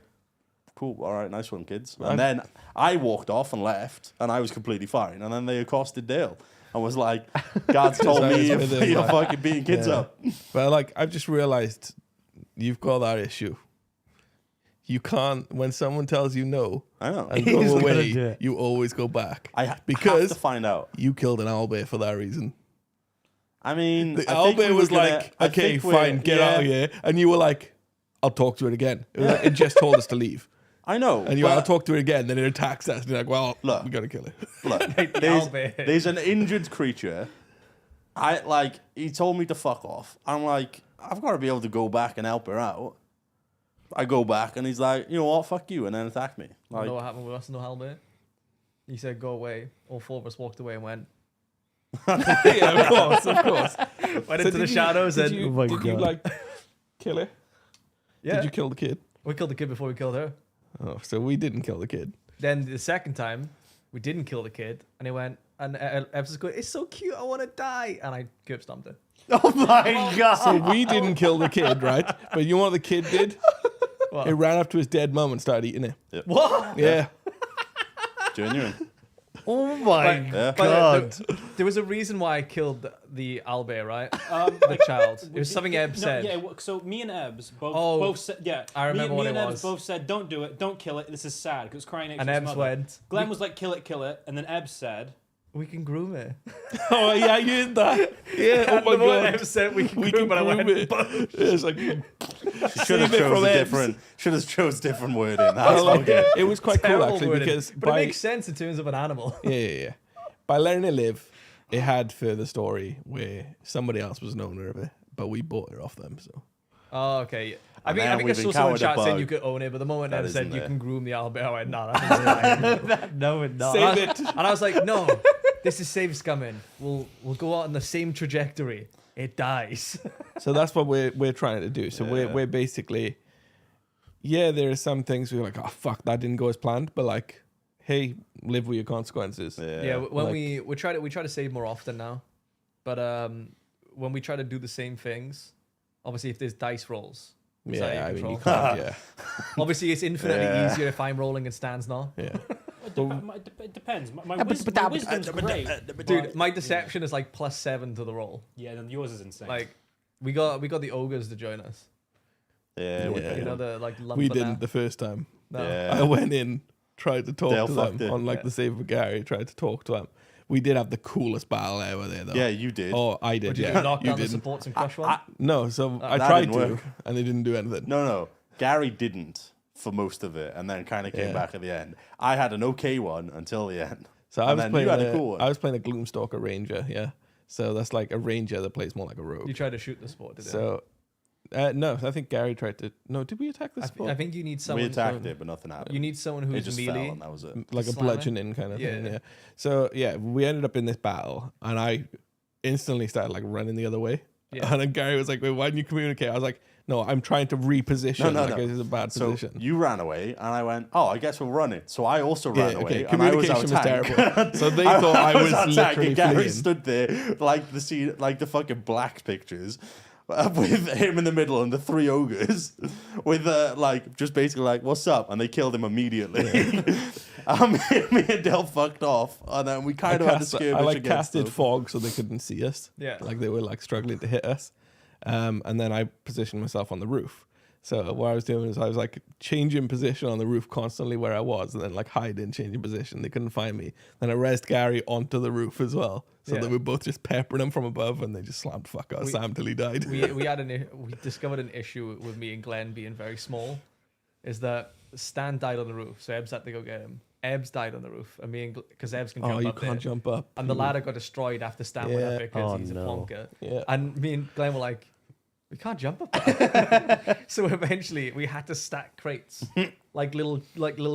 cool, all right, nice one, kids. And then I walked off and left, and I was completely fine. And then they accosted Dale and was like, God's told me you're fucking beating kids up. But like, I've just realized you've got that issue. You can't, when someone tells you no I know. and He's go gonna away, do it. you always go back. I have because to find out. you killed an owlbear for that reason. I mean, The I think owlbear we was were gonna- like, I okay, think we're- fine, get out of here. And you were like, I'll talk to it again. It, was like, it just told us to leave. I know. And you but I'll talk to it again. Then it attacks us. And you're like, well, Look. we got to kill it. Look, owlbear. there's an injured creature. He told me to fuck off. I'm like, I've got to be able to go back and help her out. I go back and he's like, you know what, fuck you, and then attack me. You Like, know what happened with us, no helmet? He said, go away. All four of us walked away and went. Yeah, of course, of course. Went into the shadows did and you, Oh my did you God. like kill it? yeah, Did you kill the kid? we killed the kid before we killed her. Oh, so we didn't kill the kid. Then the second time, we didn't kill the kid, and he went, and Evans was going, it's so cute, I want to die, and I curb stomped her. Oh my God. So we didn't kill the kid, right? But you know what the kid did? What? It ran up to his dead mum and started eating it. What? Yeah. genuine. Oh my Yeah. God. There was a reason why I killed the owlbear, right? The child. It was something Eb said. Yeah, so me and Ebs Oh, both said, yeah. I remember me what and it Ebs was. both said, don't do it, don't kill it, this is sad, because it's crying next And to its Ebs mother. went, Glenn was like, kill it, and then Ebs said, we can groom it. Oh, yeah, you did that. Yeah, oh And my the moment God. Eb said we can We groom can it, I went, groom it. "Boom." It's like, Should have Save it from chose a Ebs. different. Should have chose different wording. I That's like okay. it. It was quite cool, Terrible actually, wording. because But it makes sense in terms of an animal. yeah. By letting it live, it had further story where somebody else was an owner of it, but we bought it off them. So Oh, okay. I And mean, then I think I we've saw someone encountered a chat saying bug you could own it, but the moment that Eb said isn't you there. can groom the owlbear, I went, no, that's not. No, it's not. save it. And I was like, no, this is Save Scumming. We'll go out on the same trajectory. It dies. So that's what we're trying to do. So Yeah. we're basically, yeah, there are some things we're like, oh fuck, that didn't go as planned, but like, hey, live with your consequences. Yeah, when like- we try to save more often now, but when we try to do the same things, obviously if there's dice rolls, is that Yeah, your I mean, you control? can't, yeah. Obviously it's infinitely Yeah. easier if I'm rolling and Stan's not. Yeah. it depends. My wisdom's great. Dude, but- my deception is like +7 to the roll. Yeah, then yours is insane. Like we got the ogres to join us. Yeah, we Yeah. paid You know them. the like lump We and didn't that. the first time. No. Yeah. I went in, tried to talk Dale to fucked them it. on like Yeah. the Save for Gary, tried to talk to them. We did have the coolest battle ever there, though. Yeah, you did. Oh, I did. Would you Yeah, do knock you down the didn't. supports and crush one? No, so I that tried didn't to, work. and they didn't do anything. No. Gary didn't for most of it, and then kind of came Yeah. back at the end. I had an okay one until the end. So I And was then playing. you had a cool one. I was playing a Gloomstalker Ranger. Yeah, so that's like a ranger that plays more like a rogue. You tried to shoot the sport, did you? So no, I think Gary tried to. No, did we attack the spot? I think you need We someone. attacked it, but nothing happened. You need someone It who's just fell, melee. and that was it. Like a Slam it? bludgeoning kind of thing. Yeah. Yeah. So yeah, we ended up in this battle, and I instantly started like running the other way. Yeah. And then Gary was like, "Wait, why didn't you communicate?" I was like, "No, I'm trying to reposition. No. Like this is a bad So position." you ran away, and I went, "Oh, I guess we'll run it." So I also ran away, okay. and I was Communication out was tank. terrible. So they thought I was out tank, literally and Gary fleeing. stood there like the scene, like the fucking black pictures. With him in the middle and the three ogres, with like just basically like, "What's up?" and they killed him immediately. Me and Del fucked off, and then we kind of had to skirmish I like against casted them. fog so they couldn't see us. Yeah. Like they were like struggling to hit us. And then I positioned myself on the roof. So what I was doing is I was like changing position on the roof constantly where I was, and then like hiding, changing position. They couldn't find me. Then I rezzed Gary onto the roof as well. So Yeah. they were both just peppering him from above, and they just slammed fuck out We- Sam till he died. we discovered an issue with me and Glenn being very small, is that Stan died on the roof, so Ebbs had to go get him. Ebbs died on the roof, and me and because Ebbs can jump Oh, you up can't there. jump up. And the ladder got destroyed after Stan went Yeah. up because Oh, he's a no. plonker. Yeah. And me and Glenn were like, we can't jump up that. So eventually we had to stack crates like little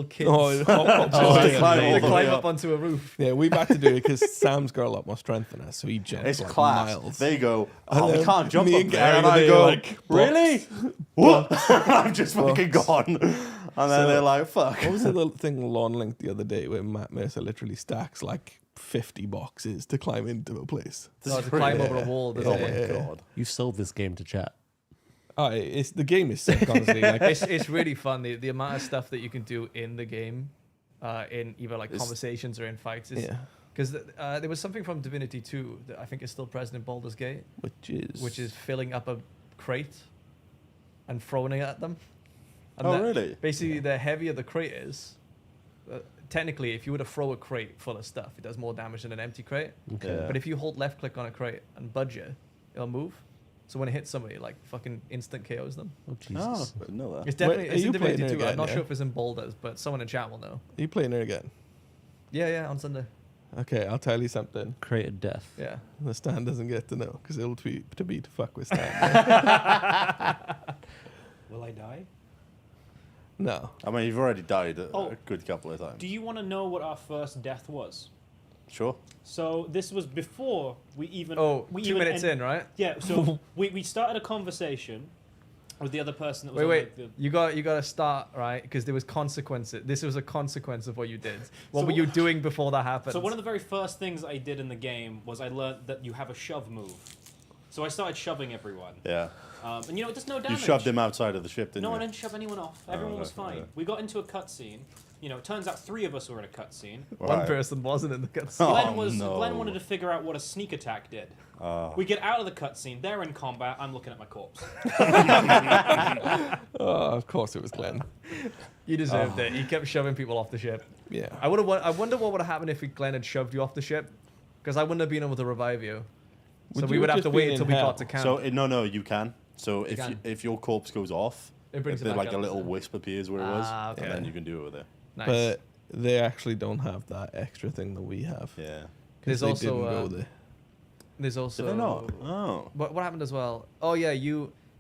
kids. Oh, to yeah. climb all to the way climb up. up onto a roof. Yeah, we've had to do it because Sam's got a lot more strength than us, so he jumps It's like class. miles. They go, And "Oh, we then can't jump me up and there," Gary and were I there go, like, "Really? What?" I'm just fucking gone. And then So- they're like, fuck. What was the little thing Lon linked the other day where Matt Mercer literally stacks like 50 boxes to climb into a place? Oh, to climb over a wall. Oh Doesn't my it? god. You've sold this game to chat. Oh, it's the game is sick, honestly. Like, It's really fun. The amount of stuff that you can do in the game, in either like It's- conversations or in fights. Is, yeah, Because there was something from Divinity 2 that I think is still present in Baldur's Gate, which is filling up a crate and throwing it at them. And Oh, that- really? Basically, the heavier the crate is, technically, if you were to throw a crate full of stuff, it does more damage than an empty crate. Okay. Yeah. But if you hold left click on a crate and budge it, it'll move. So when it hits somebody, like fucking instant KOs them. Oh, Oh, Jesus. I didn't know that. It's definitely are it's in you Divinity playing 2. it again, I'm not yeah? sure if it's in Baldur's, but someone in chat will know. Are you playing it again? Yeah, on Sunday. Okay, I'll tell you something. Created death. Yeah. The Stan doesn't get to know because it'll tweet to be to fuck with Stan. Will I die? No. I mean, you've already died Oh. a good couple of times. Do you want to know what our first death was? Sure. So this was before we even. Oh, we 2 even minutes in, right? Yeah. So we started a conversation with the other person that was. Wait. on, like, the, You got to start, right? Because there was consequences. This was a consequence of what you did. What So were you doing before that happened? So one of the very first things I did in the game was I learned that you have a shove move. So I started shoving everyone, Yeah. and it does no You damage. shoved him outside of the ship, didn't No, you? I didn't shove anyone off. Everyone was okay, fine. yeah. We got into a cutscene. It turns out 3 of us were in a cutscene. One Right. person wasn't in the cutscene. Oh, no. Glenn wanted to figure out what a sneak attack did. We get out of the cutscene. They're in combat. I'm looking at my corpse. Oh, of course it was Glenn. You deserved it. You kept shoving people off the ship. Yeah. I wonder what would have happened if Glenn had shoved you off the ship, because I wouldn't have been able to revive you. So Would we you would have have to just wait been until in we hell? got to camp. So no, you can. So can. if your corpse goes off, It brings it there, back like up, a little so- wisp appears where it was, Ah, okay. and then you can do it with it. Nice. But they actually don't have that extra thing that we have. Yeah. There's Because they also, didn't go uh, there. There's also. Did they not? Oh. What happened as well? Oh yeah,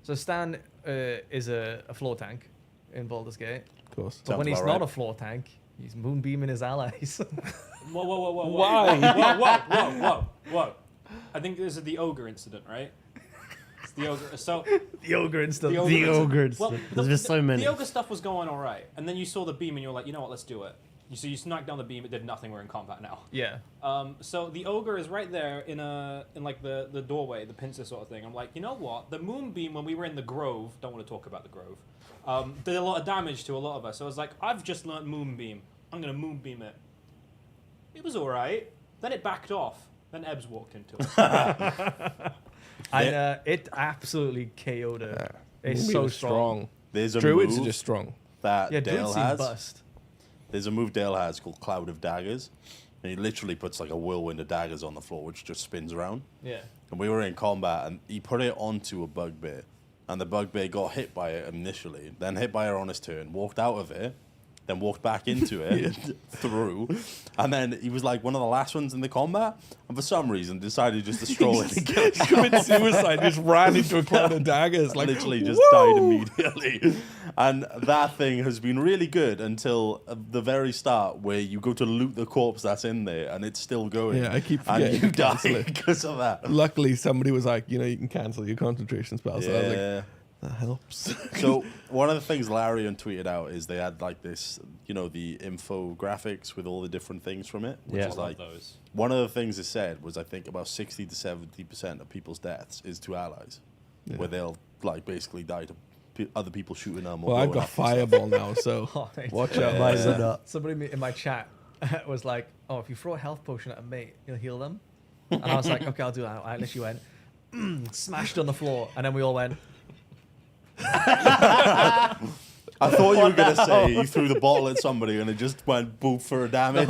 So Stan is a floor tank in Baldur's Gate, Of course. but when Sounds he's about not right. a floor tank, he's moonbeaming his allies. Whoa, whoa, whoa, whoa, whoa. Why? Whoa. I think this is the ogre incident, right? It's the ogre. So the ogre instant. The ogre The incident. ogre. Well, There's just so many. The ogre stuff was going all right, and then you saw the beam, and you were like, you know what, let's do it. So you snuck down the beam. It did nothing. We're in combat now. Yeah. So the ogre is right there in like the doorway, the pincer sort of thing. I'm like, you know what? The moonbeam when we were in the grove. Don't want to talk about the grove. Did a lot of damage to a lot of us. So I was like, I've just learned moonbeam. I'm gonna moonbeam it. It was all right. Then it backed off. Then Ebbs walked into it. And it absolutely KO'd her. It's Moonbeam so is strong. There's a Druids are move just strong. that Yeah, Dale dude seemed has. bust. There's a move Dale has called Cloud of Daggers, and he literally puts like a whirlwind of daggers on the floor, which just spins around. Yeah. And we were in combat, and he put it onto a bugbear, and the bugbear got hit by it initially, then hit by her on his turn, walked out of it, then walked back into it, through, and then he was like one of the last ones in the combat, and for some reason decided just to stroll in and kill He committed suicide, just ran into a cloud of daggers. Like, literally just "Woo!" died immediately. And that thing has been really good until the very start, where you go to loot the corpse that's in there and it's still going. Yeah, I keep and forgetting you to cancel die it. because of that. Luckily, somebody was like, you can cancel your concentration spell. So I was like, Yeah. that helps. So one of the things Larian tweeted out is they had like this, the infographics with all the different things from it, which Yeah. is I love like those. one of the things it said was I think about 60 to 70% of people's deaths is to allies, Yeah. where they'll like basically die to other people shooting them. Or Well, I've blowing got up and stuff. fireball now, so Oh, thanks. watch out. Yeah. Rise it up. Somebody in my chat was like, "Oh, if you throw a health potion at a mate, you'll heal them." And I was like, "Okay, I'll do that." I literally went, smashed on the floor, and then we all went. I thought you were going to say you threw the bottle at somebody and it just went boof for a damage.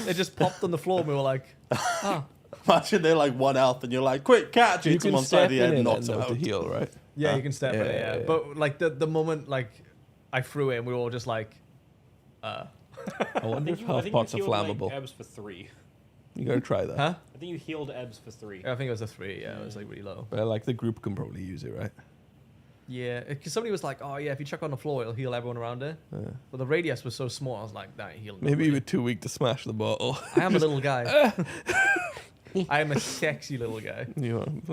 It just popped on the floor, and we were like, "Oh, Imagine they're like one health and you're like, quick, catch it. You Him can on side step of the in head and it knocks him to out. heal, right? yeah, you can step in it." yeah, Yeah, yeah. but like the moment like I threw it, and we were all just like, I wonder if health you pots are healed, like, flammable. Ebbs for 3. You gotta try that. "Huh?" I think you healed Ebbs for 3. I think it was a 3. Yeah, it was like really low. But like the group can probably use it, right? Yeah, because somebody was like, "Oh yeah, if you chuck on the floor, it'll heal everyone around it." Yeah. But the radius was so small, I was like, "That ain't healing." Maybe you nobody." were too weak to smash the bottle. I am a little guy. I am a sexy little guy.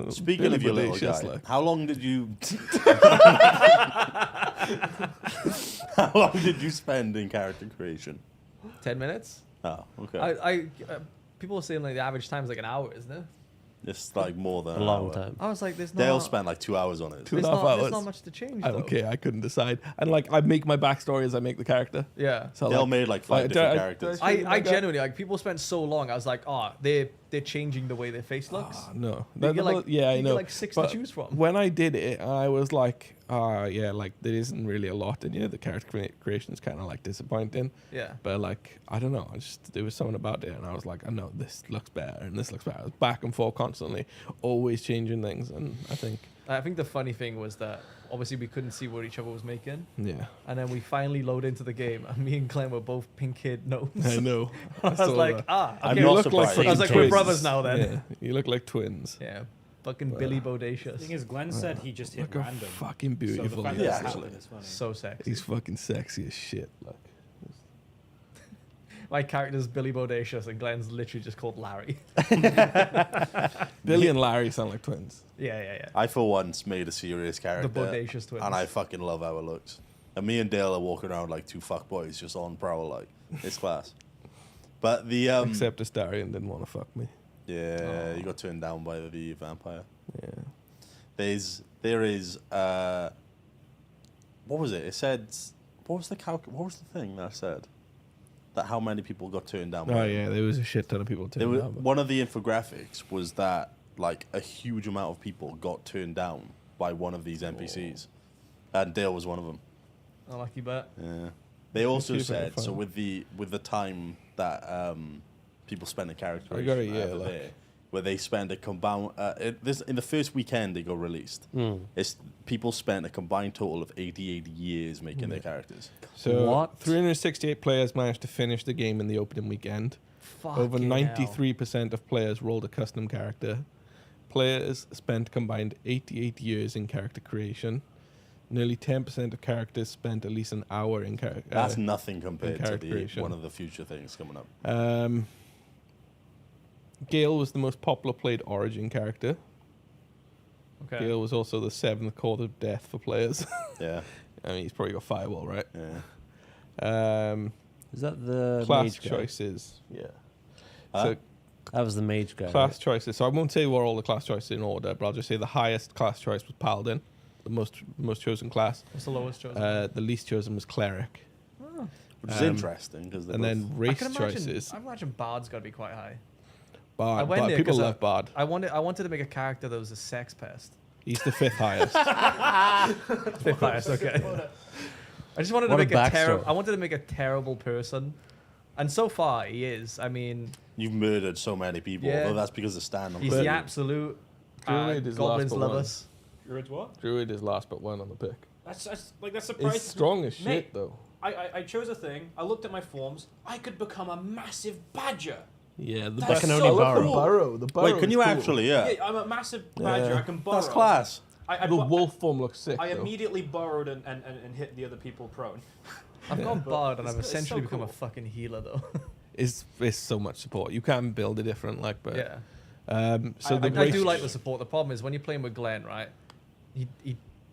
Speaking of your little guy, like, how long did you... how long did you spend in character creation? 10 minutes. Oh, okay. People are saying like the average time is like an hour, isn't it? It's like more than A an long hour. time. I was like, there's Dale not. spent like 2 hours on it. Two and a half hours. There's not much to change. I though. don't care. I couldn't decide. And like, I make my backstory as I make the character. Yeah. So Dale like, made like 5 like, different I- characters. I genuinely like people spent so long. I was like, oh, they're changing the way their face looks. No. You get like yeah, I you know. get like 6 to But choose from. when I did it, I was like, yeah, like there isn't really a lot, and the character creation is kind of like disappointing. Yeah. But like, I don't know, there was something about it, and I was like, I know this looks better, and this looks better. I was back and forth constantly, always changing things, and I think the funny thing was that obviously we couldn't see what each other was making, yeah, and then we finally load into the game, and me and Glenn were both pink-haired gnomes. I know. I was saw like, that. I'm okay. not You look surprised. like I was like, fucking we're twins. brothers now then. Yeah, you look like twins. Yeah. Fucking Billy Bodacious. The thing is, Glenn said he just hit Look how random. fucking So the beautiful. fact he Yeah, that is. it's actually. happened is funny. So sexy. He's fucking sexy as shit. Like, My character's Billy Bodacious, and Glenn's literally just called Larry. Billy and Larry sound like twins. Yeah. I for once made a serious character. The Bodacious twins. And I fucking love how it looks. And me and Dale are walking around like 2 fuckboys just on prowl like. It's class. But the Except Astarion didn't want to fuck me. yeah, you got turned down by the vampire. Yeah. There is what was it? It said what was the thing that I said? That how many people got turned down by Oh it? yeah, there was a shit ton of people There turned was, down. but- one of the infographics was that like a huge amount of people got turned down by one of these NPCs. And Dale was one of them. Unlucky bet. Yeah. They also Keep it said fun. so with the time that people spend a character I got it, creation yeah, over like- there, where they spend a combined in the first weekend they got released. It's people spent a combined total of 88 years making their characters. So What? 368 players managed to finish the game in the opening weekend. Over 93% of players rolled a custom character. Players spent combined 88 years in character creation. Nearly 10% of characters spent at least an hour in character. That's nothing compared to character the creation. one of the future things coming up. Gale was the most popular played origin character. Okay. Gale was also the 7th cause of death for players. Yeah. I mean, he's probably got Fireball, right? Yeah. Is that the Class mage guy? choices. Yeah. Huh? So That was the mage guy. class choices. So I won't say what all the class choices in order, but I'll just say the highest class choice was Paladin, the most chosen class. What's the lowest chosen? The least chosen was Cleric. Which is interesting because And then I race can imagine. choices. I imagine Bard's got to be quite high. Bard. I went there People 'cause love Bard. I wanted to make a character that was a sex pest. He's the 5th highest. Fifth highest, okay. I just wanted to What a make a backstory. terrible. I wanted to make a terrible person, and so far he is. I mean, you've murdered so many people, Yeah. although that's because of stand he's the absolute. Druid is Goblins last but love one. us. Druid's what? Druid is last but one on the pick. That's surprising. It's strong as shit, Mate, though. I chose a thing. I looked at my forms. I could become a massive badger. Yeah, the That's best. can only I love burrow. The burrow. The burrow. Wait, can is you cool. actually? Yeah. Yeah, I'm a massive badger. Yeah. I can burrow. That's class. I The bu- wolf form looks sick. I though. immediately burrowed and hit the other people prone. I've gone Bard, and I've it's so essentially become a cool. fucking healer, though. It's so much support. You can build it different, like, but Yeah. So I- the I race, do like the support. The problem is when you're playing with Glenn, right?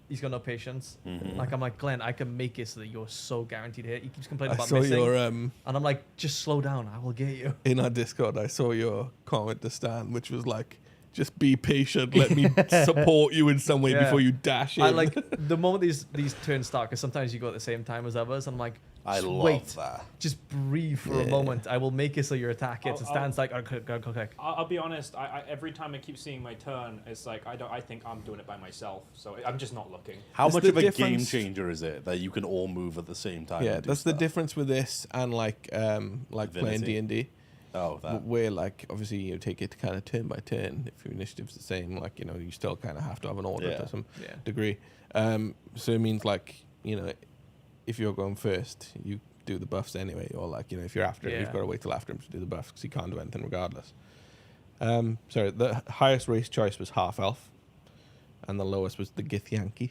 He's got no patience. Mhm. Like I'm like, Glenn, I can make it so that you're so guaranteed to hit. He keeps complaining I about saw missing, your and I'm like, just slow down. I will get you. in our Discord. I saw your comment to Stan, which was like, "Just be patient. Let me support you in some way Yeah. before you dash in." I like the moment these turns start because sometimes you go at the same time as others. And I'm like, I just love wait, that. just breathe for a Yeah. moment. I will make it so your attack hits. And I'll- Stan's like, oh, click. I'll be honest. I every time I keep seeing my turn, it's like I think I'm doing it by myself. So I'm just not looking. How It's much the of a game difference- changer is it that you can all move at the same time? yeah, and do that's the stuff? difference with this and like playing Divinity. D&D. Oh, that. Where like obviously you take it kind of turn by turn. If your initiative's the same, like you still kind of have to have an order Yeah. to some Yeah. degree. So it means like if you're going first, you do the buffs anyway, or like if you're after him, Yeah. you've got to wait till after him to do the buffs because he can't do anything regardless. Sorry, the highest race choice was half elf, and the lowest was the Githyanki,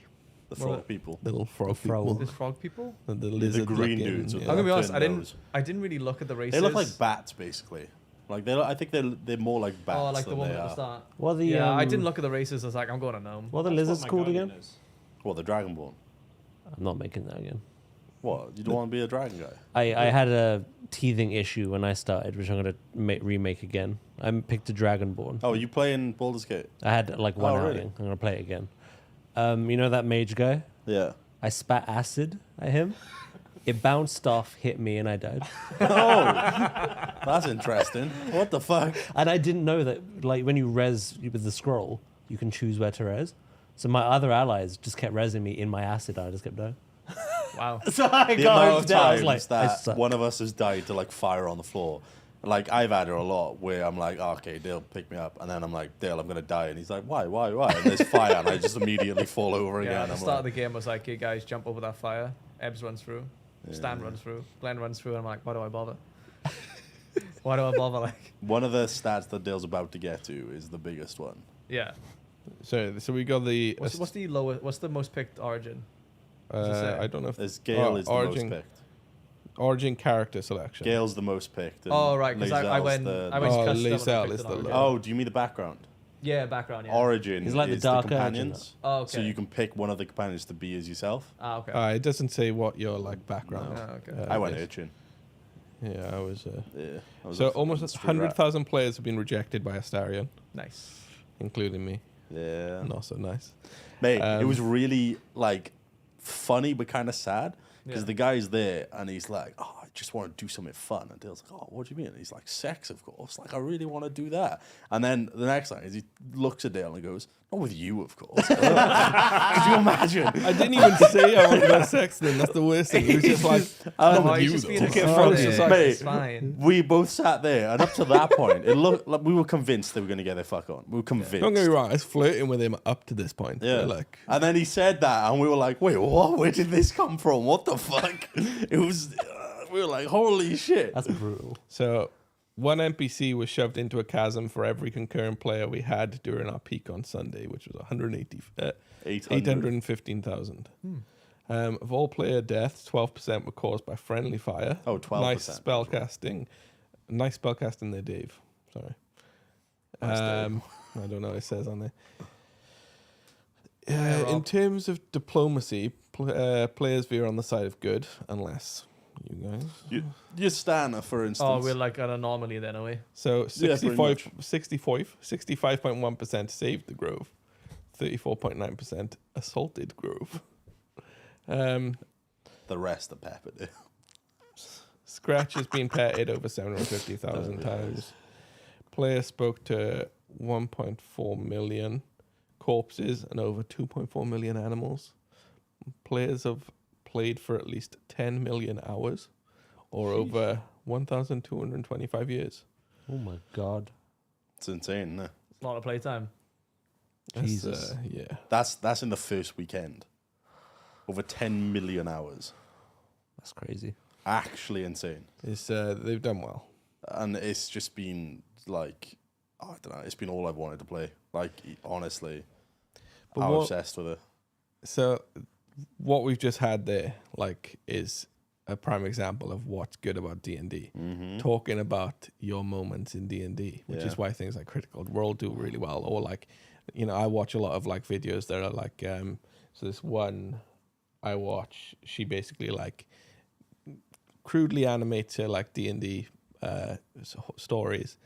The Well, frog people. the little frog frog. people, There's frog people. the lizard green looking, dudes with yeah. I'm gonna be Yeah. honest. Turn nose. I didn't really look at the races. They look like bats, basically. Like I think they're more like bats. Oh, like the than one they at the are. start. What are the Yeah, I um, didn't look at the races. I was like, I'm going to gnome. What are the That's lizards my called guardian again? is. Well, the Dragonborn. I'm not making that again. What? You don't want to be a dragon guy? I had a teething issue when I started, which I'm going to remake again. I picked a Dragonborn. Oh, you playing Baldur's Gate? I had like one Oh, outing. really? I'm going to play it again. You know that mage guy? Yeah. I spat acid at him. It bounced off, hit me, and I died. Oh, that's interesting. What the fuck? And I didn't know that, like, when you res with the scroll, you can choose where to res. So my other allies just kept resing me in my acid, and I just kept dying. Wow. So I The got amount home of down, I was times like, I that suck. one of us has died to like fire on the floor. Like I've had it a lot where I'm like, oh, okay, Dale, pick me up, and then I'm like, Dale, I'm gonna die, and he's like, why? And there's fire, and I just immediately fall over again. Yeah, at the I'm start of like, the game, I was like, hey guys, jump over that fire. Ebbs runs through. Stan runs through. Glenn runs through, and I'm like, why do I bother? Why do I bother? Like, one of the stats that Dale's about to get to is the biggest one. yeah. So we got the. What's the lowest? What's the most picked origin? Does it say? I don't know if As Gale is the origin, most picked. origin character selection. Gale's the most picked. and Oh right, because I Lae'zel's went. the- I went Oh, custom and I Lae'zel picked is an the origin. Oh, do you mean the background? Yeah, background. Yeah. Origin He's like the is dark origin. companions. Oh, okay. So you can pick one of the companions to be as yourself. Ah, okay. It doesn't say what your like background. Oh, okay. I went is. urchin. Yeah, I was. Yeah. I was So a almost street rat. 100,000 players have been rejected by Astarion, Nice. including me. Yeah. Not so nice. Mate, it Um, was really like funny but kind of sad because Yeah. the guy's there and he's like, "Oh, I just want to do something fun." And Dale's like, "Oh, what do you mean?" And he's like, "Sex, of course. Like, I really want to do that." And then the next line is he looks at Dale and goes, "Not with you, of course." Could you imagine? I didn't even say I wanted to have sex then. That's the worst thing. It was just like, not with he's you just being though. a Took it cunt from there. society. Mate, It's fine. we both sat there, and up to that point, it looked like we were convinced they were going to get their fuck on. We were convinced. Don't get me wrong, I was flirting with him up to this point. Yeah. But, like, And then he said that, and we were like, "Wait, what? Where did this come from? What the fuck?" It was. We were like, "Holy shit!" That's brutal. so one NPC was shoved into a chasm for every concurrent player we had during our peak on Sunday, which was 815,000. Of all player deaths, 12% were caused by friendly fire. Oh, 12%. Nice spellcasting. Nice spellcasting there, Dave. Sorry. Nice, Dave. I don't know what it says on there. Yeah, In Rob. terms of diplomacy, players veer on the side of good, unless you guys. Your Stana, for instance. Oh, we're like an anomaly then, are we? So Yeah, pretty 65.1% saved the Grove, 34.9% assaulted Grove. The rest are peppered. Scratch has been petted over 750,000 times. Players spoke to 1.4 million corpses and over 2.4 million animals. Players have played for at least 10 million hours or over 1,225 years. Oh my god. It's insane, isn't it? It's a lot of playtime. That's, Jesus. yeah. That's in the first weekend. Over 10 million hours. That's crazy. Actually insane. It's, they've done well. And it's just been like, I don't know, it's been all I've wanted to play. Like, honestly, But I'm what- obsessed with it. So what we've just had there, like, is a prime example of what's good about D&D. Mm-hmm. Talking about your moments in D&D, which Yeah. is why things like Critical Role do really well. Or like, you know, I watch a lot of like videos that are like, so this one I watch, she basically like crudely animates her like D&D stories.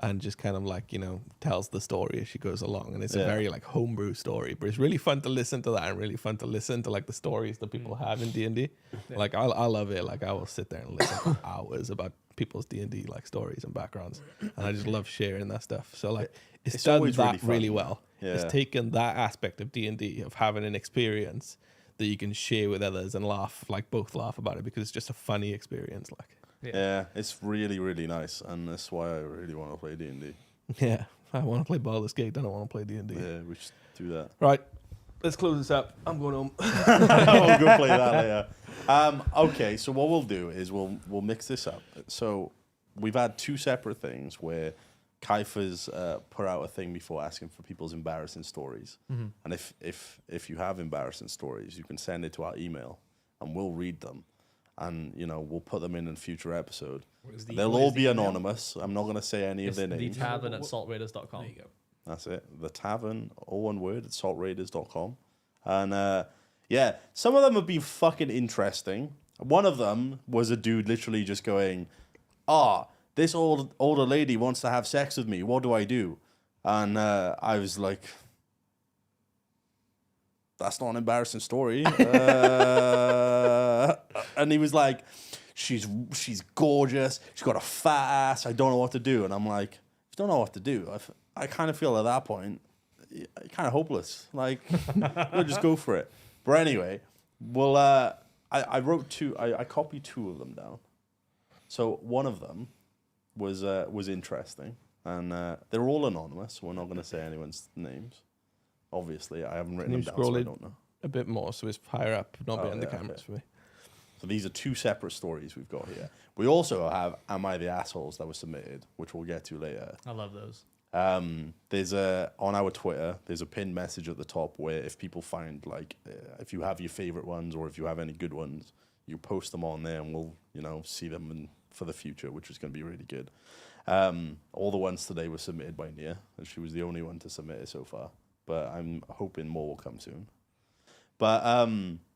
And just kind of like, you know, tells the story as she goes along. And it's a Yeah. very like homebrew story, but it's really fun to listen to that and really fun to listen to like the stories that people have in D&D. Like I love it. Like I will sit there and listen for hours about people's D&D like stories and backgrounds. And I just love sharing that stuff. So like it's done always that really really fun. well. Yeah. It's taken that aspect of D&D of having an experience that you can share with others and laugh, like both laugh about it because it's just a funny experience. Like, Yeah, it's really, really nice. And that's why I really want to play D&D. yeah, I want to play Baldur's Gate. I don't want to play D&D. Yeah, we should do that. Right, let's close this up. I'm going home. I'll go play that later. Okay, so what we'll do is we'll mix this up. So we've had two separate things where Kaifa's put out a thing before asking for people's embarrassing stories. And if you have embarrassing stories, you can send it to our email and we'll read them. And, you know, we'll put them in a future episode. They'll all be anonymous. I'm not going to say any of It's their the names. tavern at saltraiders.com. There you go. That's it. The Tavern, all one word, at saltraiders.com. And Yeah, some of them have been fucking interesting. One of them was a dude literally just going, this older lady wants to have sex with me. What do I do? And I was like, that's not an embarrassing story. And he was like, she's gorgeous. She's got a fat ass. I don't know what to do. And I'm like, if you don't know what to do, I kind of feel at that point, kind of hopeless. Like, we'll just go for it. But anyway, well, I wrote two. I copied two of them down. So one of them was interesting, and they're all anonymous. So we're not going to say anyone's names. Obviously, I haven't written them down, so I don't know. A bit more, so it's higher up, not behind the cameras for me. So these are two separate stories we've got here. We also have "Am I the Assholes" that was submitted, which we'll get to later. I love those. There's on our Twitter, there's a pinned message at the top where if people find if you have your favorite ones or if you have any good ones, you post them on there and we'll see them for the future, which is going to be really good. All the ones today were submitted by Nia, and she was the only one to submit it so far. But I'm hoping more will come soon. But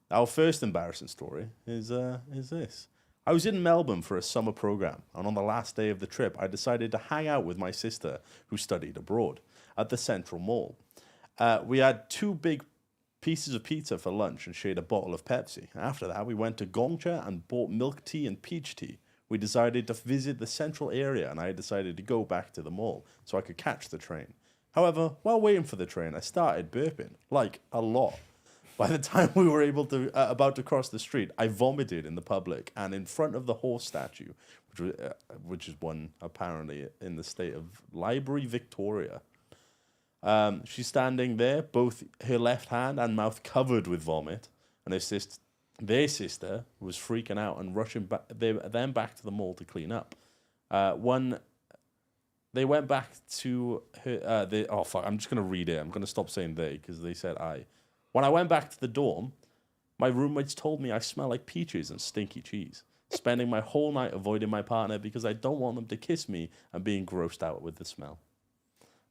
our first embarrassing story is this. I was in Melbourne for a summer program, and on the last day of the trip, I decided to hang out with my sister, who studied abroad, at the Central Mall. We had 2 big pieces of pizza for lunch and shared a bottle of Pepsi. After that, we went to Gongcha and bought milk tea and peach tea. We decided to visit the central area, and I decided to go back to the mall so I could catch the train. However, while waiting for the train, I started burping, like a lot. By the time we were about to cross the street, I vomited in the public and in front of the horse statue, which is one apparently in the state of Library, Victoria. She's standing there, both her left hand and mouth covered with vomit, and their sister was freaking out and rushing them back to the mall to clean up. They went back to her. I'm just gonna read it. I'm gonna stop saying they because they said I. When I went back to the dorm, my roommates told me I smell like peaches and stinky cheese, spending my whole night avoiding my partner because I don't want them to kiss me and being grossed out with the smell.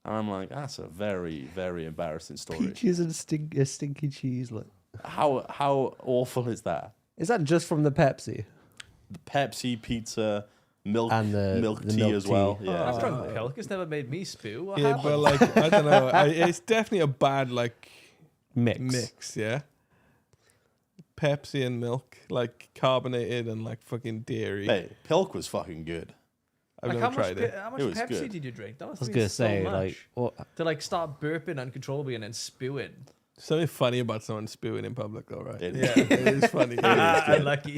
And I'm like, that's a very, very embarrassing story. Peaches and stinky cheese. Like, how awful is that? is that just from the Pepsi? The Pepsi, pizza, milk, And the milk tea milk as well. tea. Yeah. I've drunk milk. It's never made me spew. What Yeah, happened? but like, I don't know. It's definitely a bad Mix. yeah. Pepsi and milk, like carbonated and like fucking dairy. Hey, Pilk was fucking good. I've Like, never tried it. How much It was Pepsi good. did you drink? That I must was be gonna so say, much. like, what? To like start burping uncontrollably and then spewing. Something funny about someone spewing in public, though, right? It- Yeah, it is funny. Unlucky.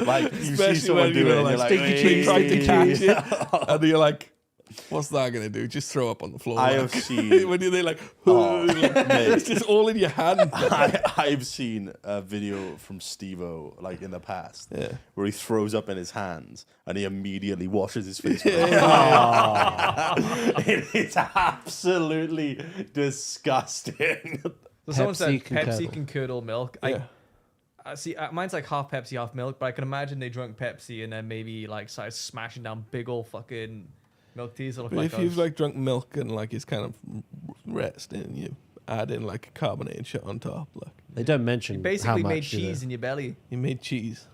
Like you see Especially someone when do you it, know, and you're like, like, they try to catch "Hey." it, and you're like, "What's that gonna do? Just throw up on the floor." I like. have seen. when you're like, Oh, like, mate. it's just all in your hand. I've seen a video from Steve-O, like in the past, Yeah. where he throws up in his hands and he immediately washes his face. It's absolutely disgusting. So someone said Pepsi can Pepsi curdle. can curdle milk. Yeah. I see. Mine's like half Pepsi, half milk. But I can imagine they drank Pepsi and then maybe like started smashing down big old fucking milk teas that look But like if those. you've like drunk milk and like it's kind of resting, you add in like carbonated shit on top. Like They don't you mention basically how made much, do they? cheese in your belly. you made cheese.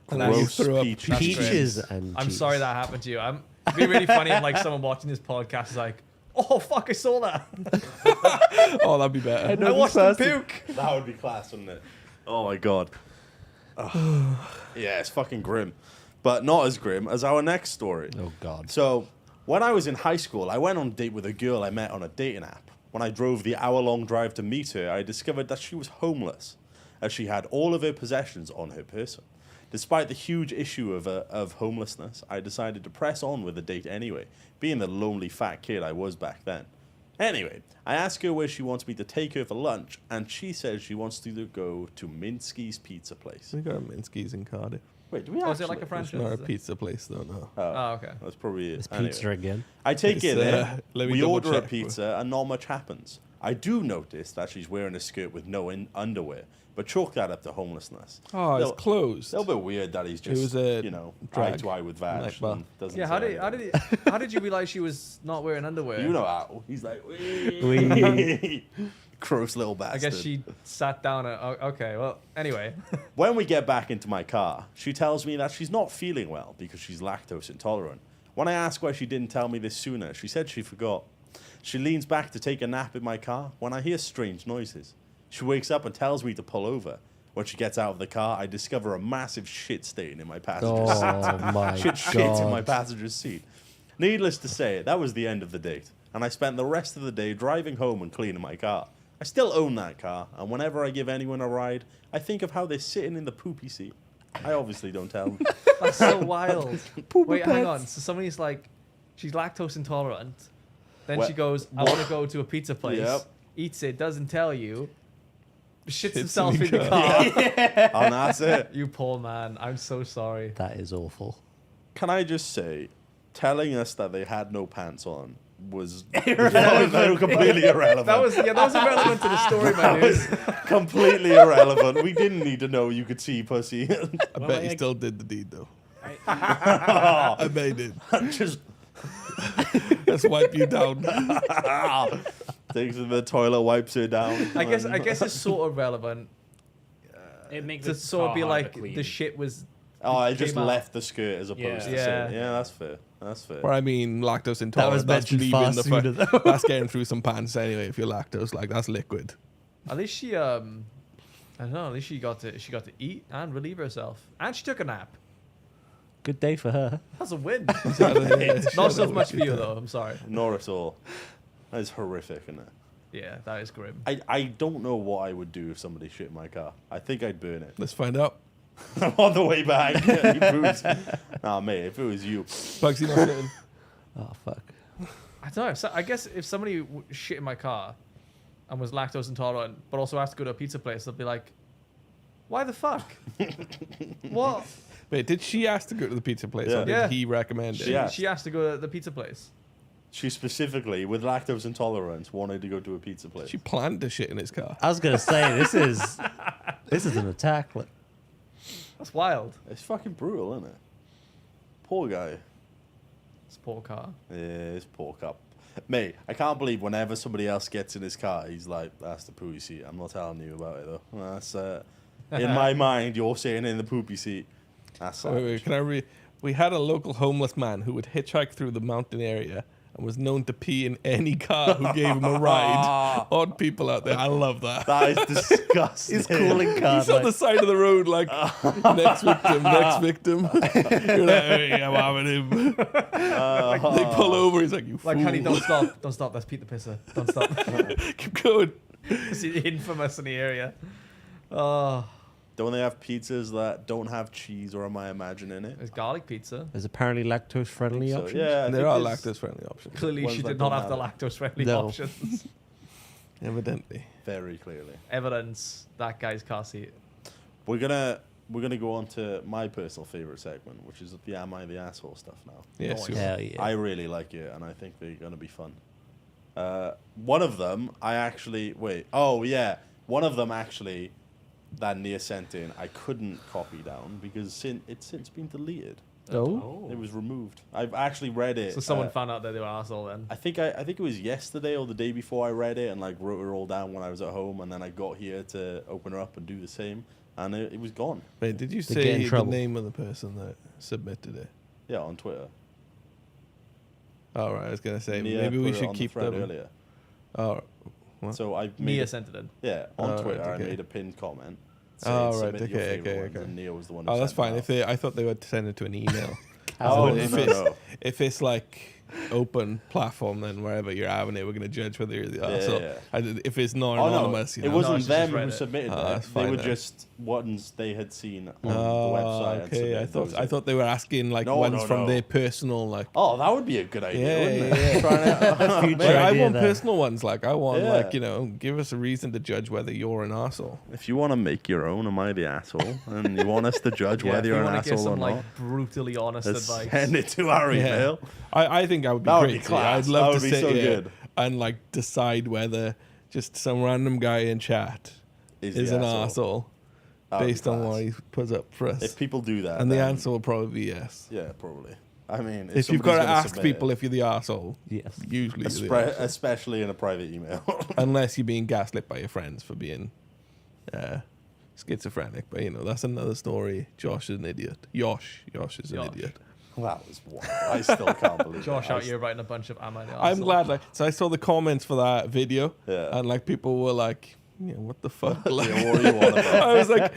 And then you Gross threw up peach. That's Peaches great. and I'm cheese. sorry that happened to you. It'd be really funny if like someone watching this podcast is like, "Oh fuck, I saw that. Oh, that'd be better. I watched him puke." That would be class, wouldn't it? Oh my god. Ugh. Yeah, it's fucking grim. But not as grim as our next story. Oh God. So, when I was in high school, I went on a date with a girl I met on a dating app. When I drove the hour-long drive to meet her, I discovered that she was homeless, as she had all of her possessions on her person. Despite the huge issue of homelessness, I decided to press on with the date anyway, being the lonely fat kid I was back then. Anyway, I asked her where she wants me to take her for lunch, and she says she wants to go to Minsky's Pizza Place. We got a Minsky's in Cardiff. Wait, do we Oh, actually? is it like a It's franchise? not a pizza place, though. No. Oh, okay. That's probably it. It's Anyway. pizza again. I take It's, it there. let me We double order a check. pizza and not much happens. I do notice that she's wearing a skirt with no underwear, but chalk that up to homelessness. Oh, it's Little- closed. A little bit weird that he's just, was a eye drag to eye with Vaj. night bar. and doesn't Yeah, say how did you realize she was not wearing underwear? anything. You know how he's like, Wee. Gross little I bastard. guess she sat down and okay. Well, anyway, When we get back into my car, she tells me that she's not feeling well because she's lactose intolerant. When I ask why she didn't tell me this sooner, she said she forgot. She leans back to take a nap in my car when I hear strange noises. She wakes up and tells me to pull over. When she gets out of the car, I discover a massive shit stain in my passenger seat. Oh my Shit in my passenger seat. Needless to say, that was the end of the date, and I spent the rest of the day driving home and cleaning my car. I still own that car, and whenever I give anyone a ride, I think of how they're sitting in the poopy seat. I obviously don't tell them. that's so wild. Wait, hang on. So somebody's like, she's lactose intolerant. Then Well- she goes, I want to go to a pizza place. Yep. Eats it, doesn't tell you. Shits Shits himself in in the the car. And that's it. You poor man. I'm so sorry. That is awful. Can I just say, telling us that they had no pants on was completely irrelevant. That was irrelevant to the story, man. Dude. completely irrelevant. We didn't need to know you could see pussy. I bet he still did the deed though. Oh, I bet he did. just Let's wipe you down. takes her to the toilet, wipes her down. I guess it's sort of relevant It makes to the sort of car be harder like to clean. the shit was. Oh, I just came out. left the skirt as opposed to Yeah. saying, Yeah. yeah, that's fair. That's fair. Or I mean, lactose That intolerant. was That's mentioned leaving far the sooner, though. that's getting through some pants anyway. If you're lactose, like that's liquid. At least she I don't know. At least she got to eat and relieve herself, and she took a nap. Good day for her. That's a win. Yeah, Not so much for you though. I'm sorry. Nor at all. That is horrific, isn't it? Yeah, that is grim. I don't know what I would do if somebody shit in my car. I think I'd burn it. Let's find out. On the way back. He proves. Nah, mate, if it was you. Bugsy not sitting. Oh fuck. I don't know. So I guess if somebody shit in my car and was lactose intolerant, but also has to go to a pizza place, they'll be like, "Why the fuck? What?" Wait, did she ask to go to the pizza place, Yeah. or did Yeah. he recommend it? She asked. She has to go to the pizza place. She specifically, with lactose intolerance, wanted to go to a pizza place. She planned to shit in his car. I was gonna say this is an attack. Like, That's wild. It's fucking brutal, isn't it? Poor guy. It's a poor car. Yeah, it's poor cup. Mate, I can't believe whenever somebody else gets in his car, he's like, that's the poopy seat. I'm not telling you about it, though. That's, in my mind, you're sitting in the poopy seat. That's Wait, can I read? We had a local homeless man who would hitchhike through the mountain area and was known to pee in any car who gave him a ride. Odd people out there. I love that. That is disgusting. his calling card. He's on the side of the road, like, next victim, next victim. You're like, hey, I'm having him. They pull over. He's like, you Like, fool. honey, don't stop. Don't stop. That's Pete the Pisser. Don't stop. Keep going. It's infamous in the area. Oh, Don't they have pizzas that don't have cheese, or am I imagining it? there's garlic pizza. There's apparently lactose friendly So, options. yeah, I There think are there's- lactose-friendly options. Clearly, Ones she that did not don't have the have lactose-friendly No. options. Evidently. Very clearly. Evidence that guy's car seat. We're gonna go on to my personal favorite segment, which is the Am I the Asshole stuff now. Yeah, Nice. sure. Hell yeah. I really like it, and I think they're gonna be fun. One of them, one of them actually, that Nia sent in, I couldn't copy down because it's since been deleted. Oh. It was removed. I've actually read it. So someone found out that they were arsehole then. I think it was yesterday or the day before I read it and like wrote it all down when I was at home, and then I got here to open her up and do the same, and it was gone. Wait, did you They get in say the trouble. name of the person that submitted it? Yeah, on Twitter. All right, I was gonna say Nia maybe we put it should on the keep thread them. earlier. Oh, what? So I made Mia a- sent it in. yeah on Oh, Twitter. right, okay. I made a pinned comment. Oh, saying, right, "Submit your okay, favorite okay, ones," okay. And Nia was the one. Who Oh, that's sent it fine. out. I thought they would send it to an email. Oh, if no, it's no. if it's like open platform, then wherever you're having it, we're gonna judge whether you're the arsehole. yeah. If it's not Oh no, anonymous, you it know. No, wasn't she just them read who it. submitted Oh, it. that's They fine were then. just ones they had seen on Oh, the website. and okay. submitted I those in. thought they were asking like No, ones no, from no. their personal like. Oh, that would be a good idea, Yeah, wouldn't yeah, it? yeah. Trying to- Future Like, I idea want there. personal ones. Like I want Yeah. like give us a reason to judge whether you're an arsehole. If you want to make your own, am I the asshole? And you want us to judge whether If you're you an want to give asshole or some not, like brutally honest let's advice. send it to our Yeah. email. I think I would be That would great. be to. class. I'd love That to would be sit so here good. and like decide whether just some random guy in chat is the an asshole. arsehole That would be based on class. what he puts up for us. If people do that, and the then- answer will probably be yes. yeah, probably. I mean, If you've got to somebody's gonna ask submit people it, if you're the arsehole, Yes. usually you're the arsehole. especially in a private email. Unless you're being gaslit by your friends for being schizophrenic. But, you know, that's another story. Josh is an idiot. Yosh is an Yosh. idiot. That was wild. I still can't believe Josh it. out here writing a bunch of am I the I'm arsehole? glad. Like, so I saw the comments for that video, Yeah. and like people were like, "Yeah, what the fuck?" Like, Yeah, what do you want about? I was like,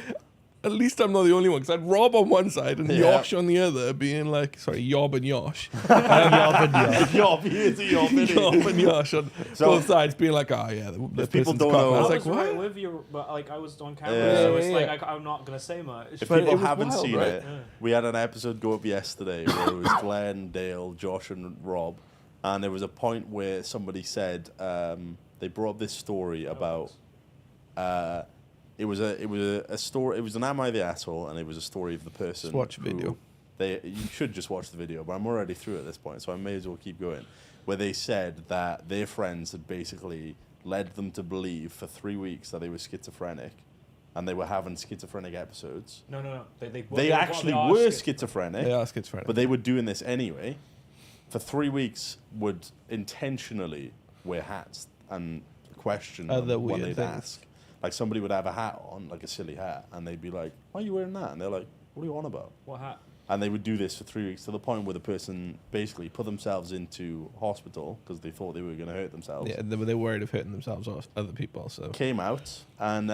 at least I'm not the only one, because I had Rob on one side and Yeah. Yosh on the other, being like, sorry, Yob and Yosh, Yob, here's a yob, innit? Yob and Yosh on So- both sides, being like, "Oh yeah, the If people person's don't cock." know- I I was was like, right "What?" with you, but like I was on camera, Yeah. so it's Yeah, like yeah. I'm not gonna say much. If But people it was haven't wild, seen right? it, we had an episode go up yesterday where it was Glenn, Dale, Josh, and Rob, and there was a point where somebody said they brought up this story about it was a story. It was an Am I the Asshole, and it was a story of the person. Just watch the who- video. You should just watch the video, but I'm already through at this point, so I may as well keep going. Where they said that their friends had basically led them to believe for 3 weeks that they were schizophrenic, and they were having schizophrenic episodes. No. They actually are were schi- schizophrenic, They are schizophrenic. but they were doing this anyway. For 3 weeks, would intentionally wear hats and question Other them when weird they'd things. ask. Like somebody would have a hat on, like a silly hat, and they'd be like, "Why are you wearing that?" And they're like, "What are you on about?" What hat? And they would do this for 3 weeks to the point where the person basically put themselves into hospital because they thought they were going to hurt themselves. Yeah, they were worried of hurting themselves or other people. So Came out, and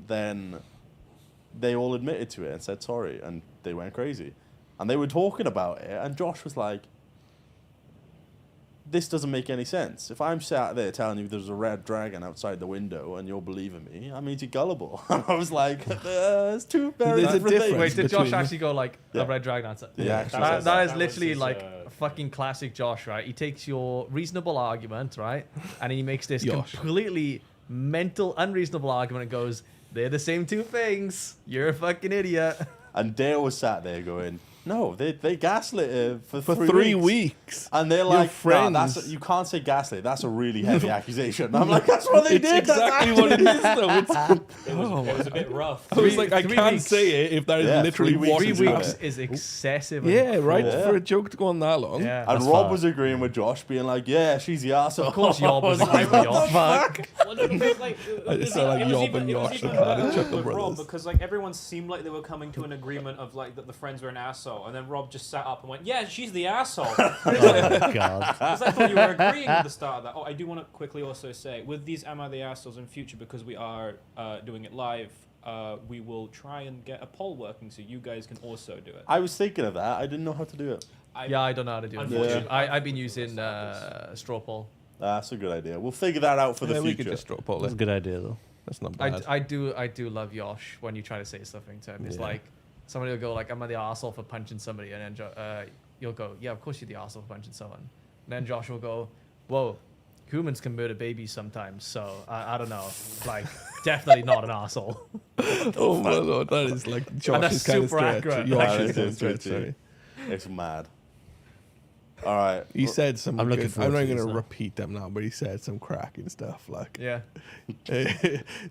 then they all admitted to it and said sorry, and they went crazy. And they were talking about it, and Josh was like, "This doesn't make any sense. If I'm sat there telling you there's a red dragon outside the window and you're believing me, that means you're gullible." And I was like, "It's two very There's a different things." difference. Wait, did Josh between- actually go like Yeah. a red dragon answer? Yeah, actually says That is That was literally his, like a fucking classic Josh, right? He takes your reasonable argument, right, and he makes this Josh. completely mental, unreasonable argument and goes, "They're the same two things. You're a fucking idiot." And Dale was sat there going, "No, they gaslit her for for 3 3 weeks." weeks. And they're Your like, friends. "Nah, you can't say gaslit. That's a really heavy accusation." I'm like, "That's what they It's did. That's exactly actually- what it is, though. It's, It was a bit rough. I was Three- like, I 3 can't weeks. say it if that is Yeah, literally 3 weeks what 3 is is weeks happening. is excessive. Yeah, and right. cruel. For a joke to go on that long. Yeah. And That's Rob fine. was agreeing with Josh, being like, "Yeah, she's the arsehole." Of course, Yob was I like, agreeing with "What the Yob." fuck?" Well, no, because, like, I just sound like Yob and Yosh and Carter Chuckle with Rob Brothers. because like everyone seemed like they were coming to an agreement of like that the friends were an asshole, and then Rob just sat up and went, "Yeah, she's the asshole." Oh, God. Because I thought you were agreeing at the start of that. Oh, I do want to quickly also say, with these Am I the Assholes in future, because we are doing it live, we will try and get a poll working so you guys can also do it. I was thinking of that. I didn't know how to do it. Yeah, I don't know how to do it. Unfortunately, I've been using straw poll. That's a good idea. We'll figure that out for Yeah, the we future. could just draw poll That's a it. good idea, though. That's not bad. I do love Yosh when you try to say something to him. It's Yeah. like somebody will go like, "Am I the arsehole for punching somebody?" And then you'll go, "Yeah, of course you're the arsehole for punching someone." And then Josh will go, "Whoa, humans can murder babies sometimes, so I don't know. Like, definitely not an arsehole." Oh my lord, that is like that's Josh's kind of super stretch. accurate. Josh's That kind is of stretch, too. sorry. It's mad. All right. He said some. I'm looking good, forward I'm not to going this to now. repeat them now, but he said some cracking stuff like, Yeah.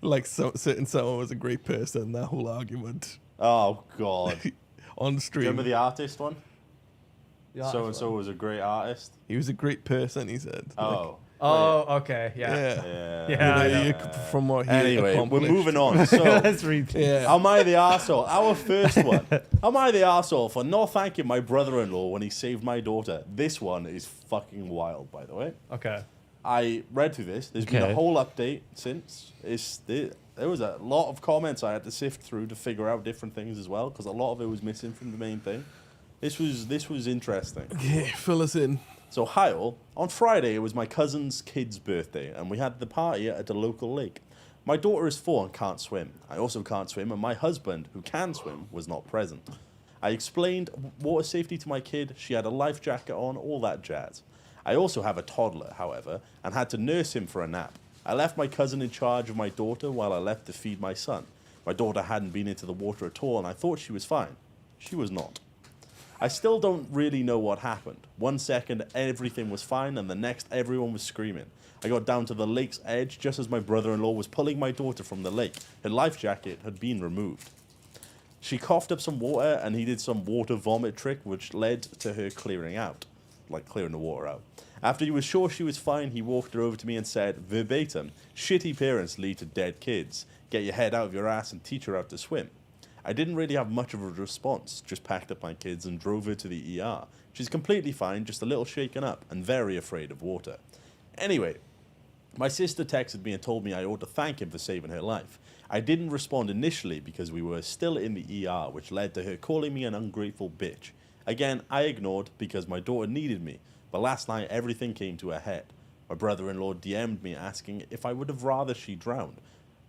like certain someone was a great person. That whole argument Oh God. on Do you stream. remember the artist one? Yeah, So and so was a great artist. He was a great person. He said. Oh. Oh, okay, yeah. yeah. Yeah. Yeah, I know. From what he Anyway, we're accomplished. moving on. So, Let's read. Yeah. am I the arsehole? Our first one. Am I the arsehole for not thanking my brother-in-law when he saved my daughter? This one is fucking wild, by the way. Okay. I read through this. There's been a Okay. whole update since. There was a lot of comments I had to sift through to figure out different things as well, because a lot of it was missing from the main thing. This was interesting. Yeah, fill us in. So, hi all. On Friday, it was my cousin's kid's birthday, and we had the party at a local lake. My daughter is 4 and can't swim. I also can't swim, and my husband, who can swim, was not present. I explained water safety to my kid. She had a life jacket on, all that jazz. I also have a toddler, however, and had to nurse him for a nap. I left my cousin in charge of my daughter while I left to feed my son. My daughter hadn't been into the water at all, and I thought she was fine. She was not. I still don't really know what happened. 1 second, everything was fine, and the next, everyone was screaming. I got down to the lake's edge just as my brother-in-law was pulling my daughter from the lake. Her life jacket had been removed. She coughed up some water, and he did some water vomit trick, which led to her clearing out, like clearing the water out. After he was sure she was fine, he walked her over to me and said, verbatim, "Shitty parents lead to dead kids. Get your head out of your ass and teach her how to swim." I didn't really have much of a response, just packed up my kids and drove her to the ER. She's completely fine, just a little shaken up and very afraid of water. Anyway, my sister texted me and told me I ought to thank him for saving her life. I didn't respond initially because we were still in the ER, which led to her calling me an ungrateful bitch. Again, I ignored because my daughter needed me, but last night everything came to a head. My brother-in-law DM'd me asking if I would have rather she drowned.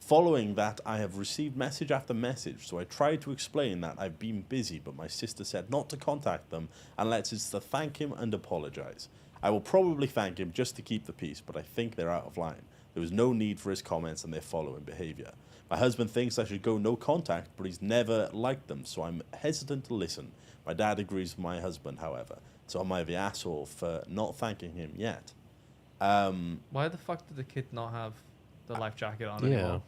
Following that, I have received message after message, so I tried to explain that I've been busy, but my sister said not to contact them unless it's to thank him and apologize. I will probably thank him just to keep the peace, but I think they're out of line. There was no need for his comments and their following behavior. My husband thinks I should go no contact, but he's never liked them, so I'm hesitant to listen. My dad agrees with my husband, however, so am I the asshole for not thanking him yet? Why the fuck did the kid not have the life jacket on anymore?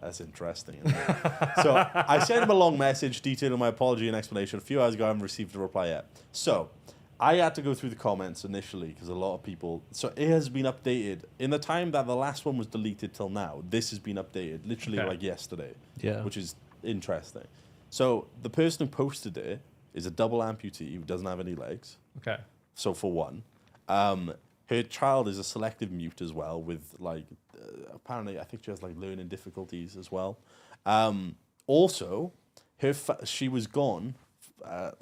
That's interesting. Isn't it? So I sent him a long message detailing my apology and explanation. A few hours ago, I haven't received a reply yet. So I had to go through the comments initially because a lot of people... So it has been updated. In the time that the last one was deleted till now, this has been updated literally like yesterday. Yeah. Which is interesting. So the person who posted it is a double amputee who doesn't have any legs. Okay. So for one. Her child is a selective mute as well with like... apparently, I think she has like learning difficulties as well. Also, she was gone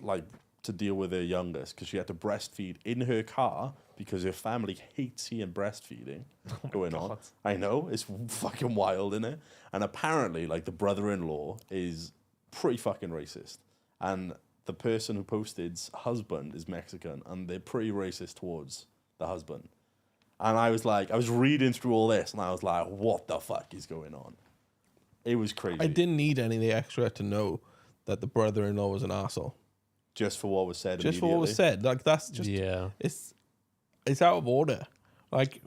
like to deal with her youngest because she had to breastfeed in her car because her family hates seeing breastfeeding going on. I know, it's fucking wild, isn't it? And apparently, like the brother-in-law is pretty fucking racist, and the person who posted's husband is Mexican, and they're pretty racist towards the husband. And I was reading through all this, and I was like, what the fuck is going on? It was crazy. I didn't need any extra to know that the brother-in-law was an arsehole. Just for what was said Just for what was said. Like, that's just... Yeah. It's out of order. Like,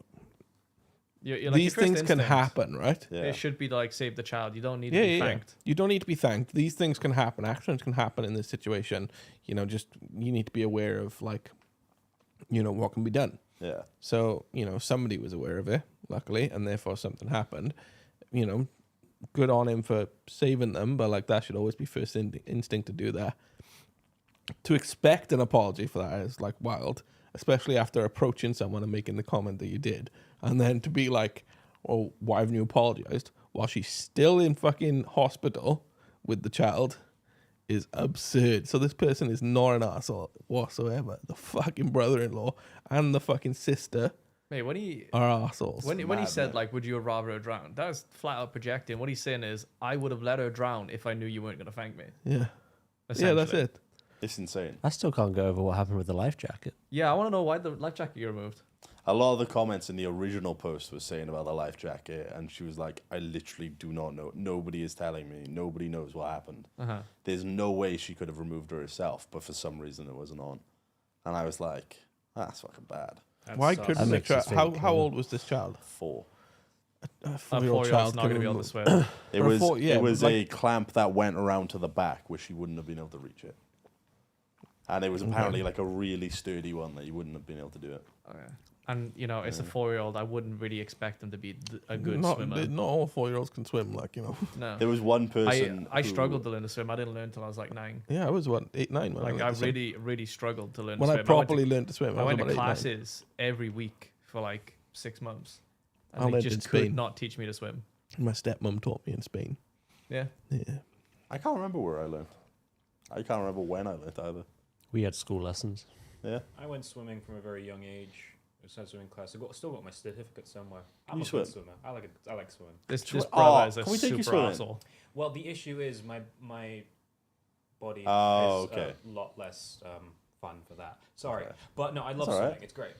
You're these your first things can instinct, happen, right? Yeah. It should be like save the child. You don't need to be thanked. You don't need to be thanked. These things can happen. Accidents can happen in this situation. You know, just you need to be aware of, like, you know, what can be done. Yeah. So, you know, somebody was aware of it, luckily, and therefore something happened. You know, good on him for saving them, but, like, that should always be first instinct to do that. To expect an apology for that is, like, wild, especially after approaching someone and making the comment that you did. And then to be like, well, why haven't you apologized? While she's still in fucking hospital with the child is absurd. So this person is not an arsehole whatsoever. The fucking brother-in-law and the fucking sister Mate, when he are arseholes. when he said like, would you have rather her drown? That was flat out projecting. What he's saying is, I would have let her drown if I knew you weren't going to thank me. Yeah. Yeah, that's Essentially. it. It's insane. I still can't go over what happened with the life jacket. Yeah, I want to know why the life jacket you removed. A lot of the comments in the original post was saying about the life jacket, and she was like, I literally do not know. Nobody is telling me. Nobody knows what happened. Uh-huh. There's no way she could have removed her herself, but for some reason it wasn't on. And I was like, that's fucking bad. Why That couldn't the makes us child... think, How old was this child? 4. A A 4-year-old 4-year-old's child not going to be able to couldn't- swim. It For a was four- yeah, it was like- a clamp that went around to the back where she wouldn't have been able to reach it. And it was apparently like a really sturdy one that you wouldn't have been able to do it. Okay. And, you know, it's a 4-year-old. I wouldn't really expect them to be a good not, swimmer. Not all 4-year-olds can swim, like, you know. No. There was one person I who- struggled to learn to swim. I didn't learn until I was like 9. Yeah, I was 8, 9 when Like, I I learned to swim. really struggled to learn to When swim. I properly learned to swim, I went was to about 8, 9. classes every week for like 6 months. I And they learned in just could Spain. not teach me to swim. My stepmom taught me in Spain. Yeah. Yeah. I can't remember where I learned. I can't remember when I learned either. We had school lessons. Yeah. I went swimming from a very young age. I started swimming class. still got my certificate somewhere. I'm You a good swim? swimmer. I like swimming. This Oh, brother is a can we take you super swimming? asshole. Well, the issue is my body Oh, is okay. a lot less fun for that. Sorry, Okay. but no, I love That's all swimming. right. It's great.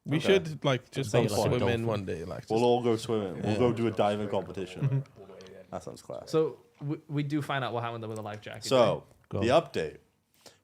We Okay. should, like, just Say go it like a swim in dolphin. one day. Like, We'll just, all go swimming. We'll Yeah. go do a diving competition. We'll go again. That sounds class. So we do find out what happened with the life jacket. So, Go the on. update.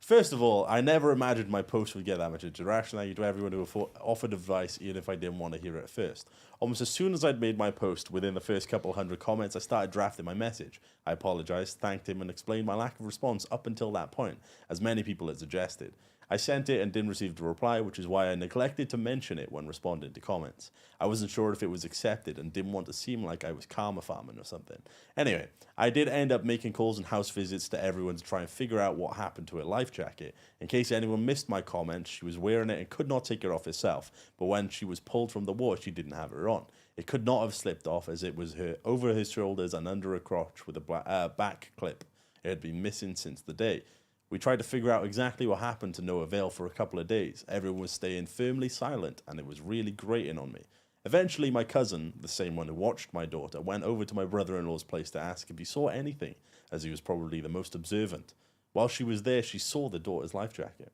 First of all, I never imagined my post would get that much interaction. Thank you to everyone who offered advice, even if I didn't want to hear it at first. Almost as soon as I'd made my post, within the first couple hundred comments, I started drafting my message. I apologized, thanked him, and explained my lack of response up until that point, as many people had suggested. I sent it and didn't receive the reply, which is why I neglected to mention it when responding to comments. I wasn't sure if it was accepted and didn't want to seem like I was karma farming or something. Anyway, I did end up making calls and house visits to everyone to try and figure out what happened to her life jacket. In case anyone missed my comment, she was wearing it and could not take it off herself, but when she was pulled from the water, she didn't have her on. It could not have slipped off, as it was her over her shoulders and under her crotch with a back clip. It had been missing since the day. We tried to figure out exactly what happened to no avail for a couple of days. Everyone was staying firmly silent, and it was really grating on me. Eventually, my cousin, the same one who watched my daughter, went over to my brother-in-law's place to ask if he saw anything, as he was probably the most observant. While she was there, she saw the daughter's life jacket.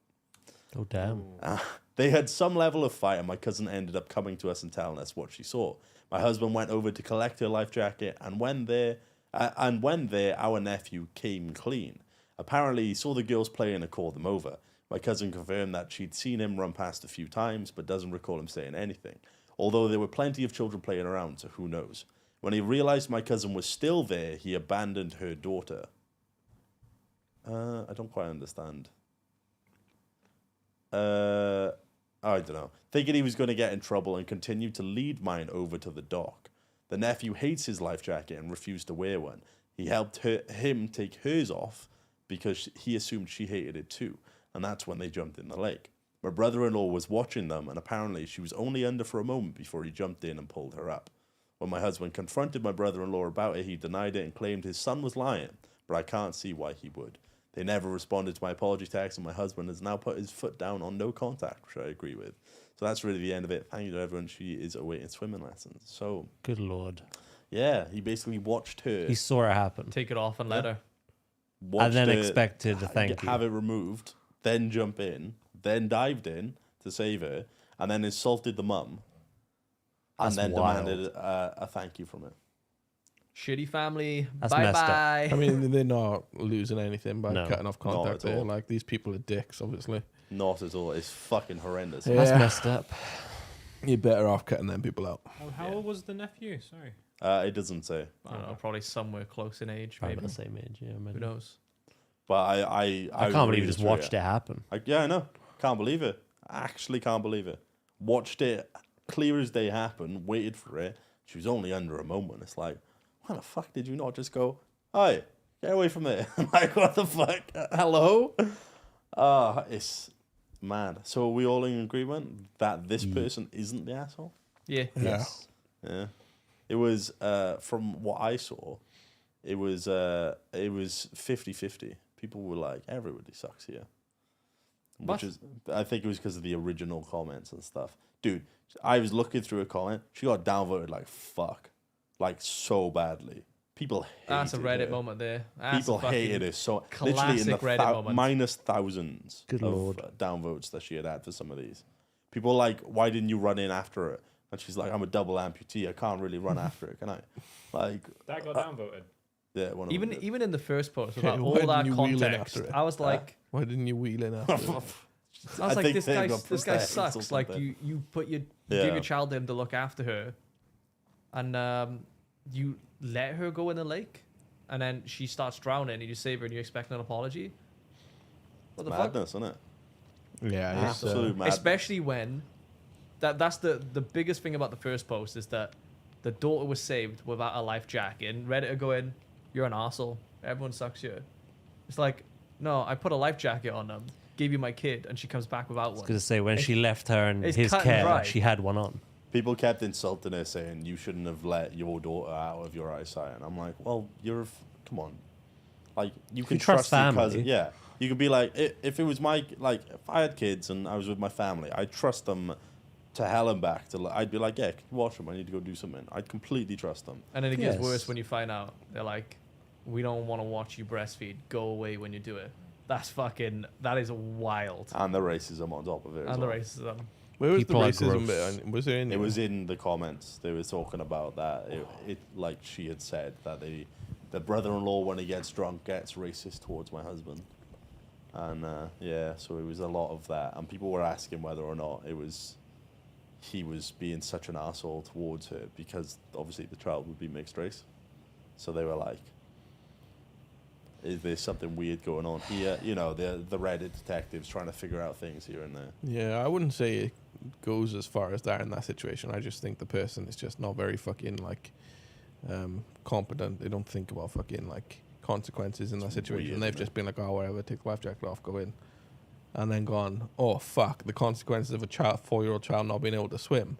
Oh, damn. They had some level of fight, and my cousin ended up coming to us and telling us what she saw. My husband went over to collect her life jacket, and when there, our nephew came clean. Apparently, he saw the girls playing and called them over. My cousin confirmed that she'd seen him run past a few times, but doesn't recall him saying anything. Although there were plenty of children playing around, so who knows. When he realized my cousin was still there, he abandoned her daughter. I don't quite understand. I don't know. Thinking he was going to get in trouble and continued to lead mine over to the dock. The nephew hates his life jacket and refused to wear one. He helped him take hers off because he assumed she hated it too, and that's when they jumped in the lake. My brother-in-law was watching them, and apparently she was only under for a moment before he jumped in and pulled her up. When my husband confronted my brother-in-law about it, he denied it and claimed his son was lying, but I can't see why he would. They never responded to my apology text, and my husband has now put his foot down on no contact, which I agree with. So that's really the end of it. Thank you to everyone. She is awaiting swimming lessons. So, Good Lord. yeah, he basically watched her. He saw it happen. Take it off and let her. Watched And then her expected a thank you. have it removed, then jump in, then dived in to save her, and then insulted the mum, and That's then wild. demanded a thank you from it. Shitty family. That's Bye messed up. bye. I mean, they're not losing anything by No, cutting off not contact at there. all. Like, these people are dicks, obviously. Not at all. It's fucking horrendous. Yeah. That's messed up. You're better off cutting them people out. How old was the nephew? Sorry. It doesn't say, I don't know. Probably somewhere close in age, Probably maybe. the same age. Yeah, Who maybe. knows? but I I can't believe you just watched it happen. Yeah, I know. Can't believe it. Actually, can't believe it. Watched it clear as day happen. Waited for it. She was only under a moment. It's like, why the fuck did you not just go, "Hi, get away from there"? Like, what the fuck? Hello? It's mad. So are we all in agreement that this person isn't the asshole? Yeah. Yes. Yeah. It was from what I saw, it was 50-50. People were like, everybody sucks here. What? Which is, I think it was because of the original comments and stuff. Dude, I was looking through a comment. She got downvoted like fuck. Like so badly. People hated That's a Reddit her. moment there. That's People a fucking hated her so literally in the classic Reddit moment. minus thousands Good of lord. downvotes that she had for some of these. People were like, why didn't you run in after her? And she's like, I'm a double amputee. I can't really run after her, can I? Like, That got downvoted. yeah, one of them did. Even in the first post, Okay, without why all didn't that you wheel in context, after it? I was like, Why didn't you wheel in after? I was I like, think this they guy, got this guy prosthetics or sucks. Like something. you give Yeah. your child in to look after her, and you let her go in the lake, and then she starts drowning, and you save her, and you expect an apology. What the fuck? Madness, isn't it? Yeah, it's, Absolute madness. Especially when that's the biggest thing about the first post is that the daughter was saved without a life jacket, and Reddit are going, "You're an arsehole. Everyone sucks here." It's like, no, I put a life jacket on them, gave you my kid, and she comes back without I was one. going to say, when she left her in it's his cut and care, dry. she had one on. People kept insulting her, saying you shouldn't have let your daughter out of your eyesight. And I'm like, well, come on, like you can trust your family. cousin. Yeah, you could be like, if it was my if I had kids and I was with my family, I'd trust them to hell and back. I'd be like, yeah, can you watch them? I need to go do something. I'd completely trust them. And then it gets Yes. worse when you find out they're like, "We don't want to watch you breastfeed. Go away when you do it." That is wild. And the racism on top of it. as And the well. racism. where was People the are racism gross. bit? Was there any? It was in the comments. They were talking about that. It like she had said that the brother-in-law when he gets drunk gets racist towards my husband. And yeah, so it was a lot of that. And people were asking whether or not he was being such an asshole towards her because obviously the child would be mixed race. So they were like, is there something weird going on here? You know, the Reddit detectives trying to figure out things here and there. Yeah, I wouldn't say it goes as far as that in that situation. I just think the person is just not very fucking like competent. They don't think about fucking like consequences in that situation. weird, They've isn't just been like, oh, whatever, take the life jacket off, go in. And then gone, oh, fuck, the consequences of a 4-year-old child not being able to swim.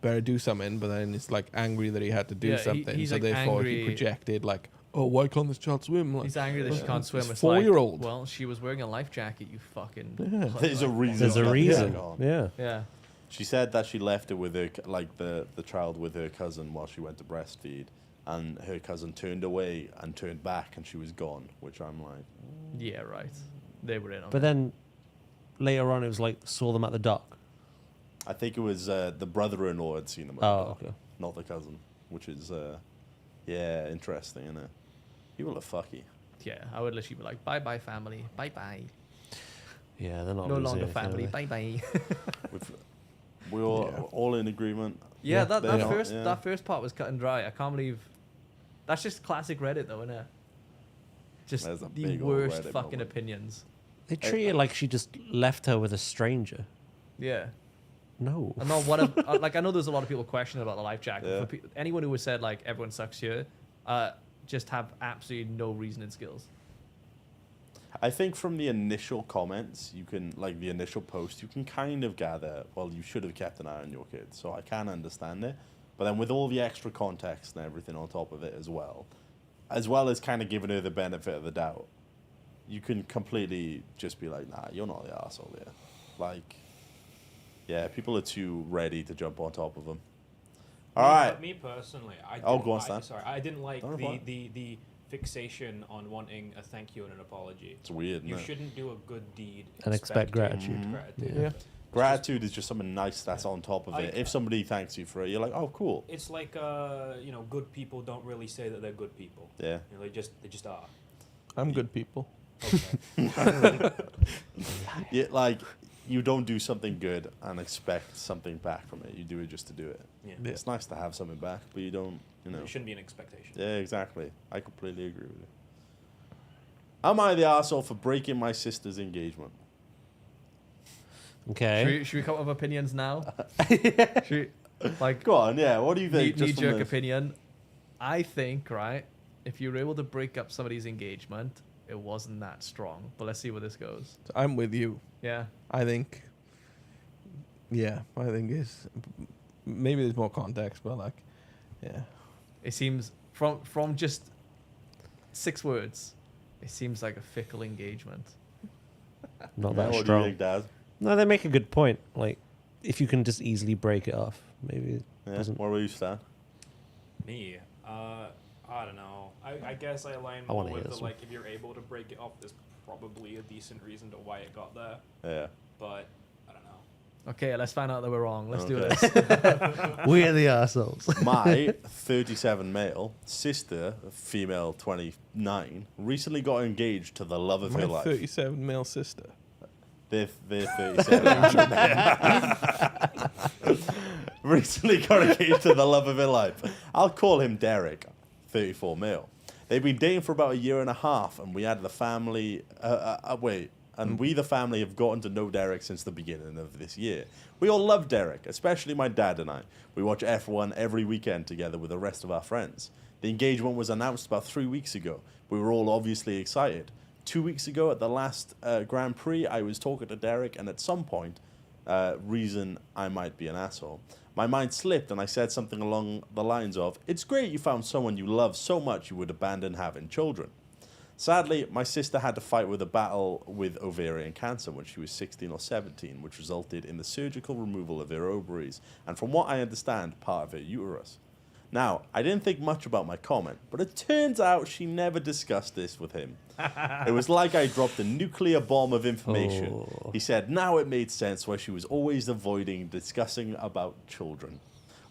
Better do something, but then it's like angry that he had to do Yeah, something. he's so like therefore he angry- projected like, oh, why can't this child swim? Like, He's angry that she can't swim. It's It's like, 4-year-old. well, she was wearing a life jacket, you fucking... Yeah. There's a reason. There's a that- reason. Yeah. Yeah. Yeah. She said that she left it with her, like the child with her cousin while she went to breastfeed, and her cousin turned away and turned back, and she was gone. Which I'm like, Yeah, right. They were in on But it. then later on, it was like saw them at the dock. I think it was the brother-in-law had seen them, at the Oh, dock, okay. not the cousin, which is yeah, interesting, isn't it? People are fucky. Yeah, I would literally be like, bye-bye, family. Bye-bye. Yeah, they're not No losing longer anything, are family. they? Bye-bye. We're all, Yeah. all in agreement. Yeah, that, They're that not, first yeah. that first part was cut and dry. I can't believe that's just classic Reddit though, isn't it? Just There's a the big old worst Reddit fucking moment. opinions. They treat it like she just left her with a stranger. Yeah. No. And not one of like I know there's a lot of people questioning about the life jacket. Yeah. For anyone who has said like everyone sucks here, just have absolutely no reasoning skills. I think from the initial comments, you can, like the initial post, you can kind of gather, well, you should have kept an eye on your kids. So I can understand it. But then with all the extra context and everything on top of it as well as kind of giving her the benefit of the doubt, you can completely just be like, nah, you're not the arsehole here. Like, yeah, people are too ready to jump on top of them. All right. But me personally, Oh, go on, Stan. I didn't like Don't reply. the fixation on wanting a thank you and an apology. It's weird, You isn't it? shouldn't do a good deed And expect gratitude. gratitude. Yeah. Gratitude is just something nice that's on top of I- it. If somebody thanks you for it, you're like, oh, cool. It's like good people don't really say that they're good people. Yeah. You know, they just are. I'm good people. Okay. Yeah, like, you don't do something good and expect something back from it. You do it just to do it. Yeah. Yeah. It's nice to have something back, but you don't, you know. It shouldn't be an expectation. Yeah, exactly. I completely agree with you. Am I the arsehole for breaking my sister's engagement? Okay. Should we come up with opinions now? Should we, like Go on, yeah. What do you think? knee just from jerk this? opinion? I think right. If you were able to break up somebody's engagement, it wasn't that strong. But let's see where this goes. So I'm with you. Yeah. I think, yeah, I think it's maybe there's more context, but like, yeah, It seems from just 6 words, it seems like a fickle engagement. Not Yeah, that what do you strong. think, Daz? No, they make a good point. Like, if you can just easily break it off, maybe it Yeah. doesn't. Where will you stand? Me, I don't know. I guess I align I more wanna hear with the this one. like if you're able to break it off, there's probably a decent reason to why it got there. Yeah. But I don't know. Okay, let's find out that we're wrong. Let's do Okay. this. We're the assholes. My 37 male sister, female 29, recently got engaged to the love of her my life. 37 male sister. They're 37. Recently got engaged to the love of her life. I'll call him Derek, 34 male. They've been dating for about a year and a half, and we had the family. We, the family, have gotten to know Derek since the beginning of this year. We all love Derek, especially my dad and I. We watch F1 every weekend together with the rest of our friends. The engagement was announced about 3 weeks ago. We were all obviously excited. 2 weeks ago at the last Grand Prix, I was talking to Derek, and at some point, reason I might be an asshole, my mind slipped and I said something along the lines of, "It's great you found someone you love so much you would abandon having children." Sadly, my sister had to fight with a battle with ovarian cancer when she was 16 or 17, which resulted in the surgical removal of her ovaries, and from what I understand, part of her uterus. Now, I didn't think much about my comment, but it turns out she never discussed this with him. It was like I dropped a nuclear bomb of information. Oh. He said now it made sense why she was always avoiding discussing about children.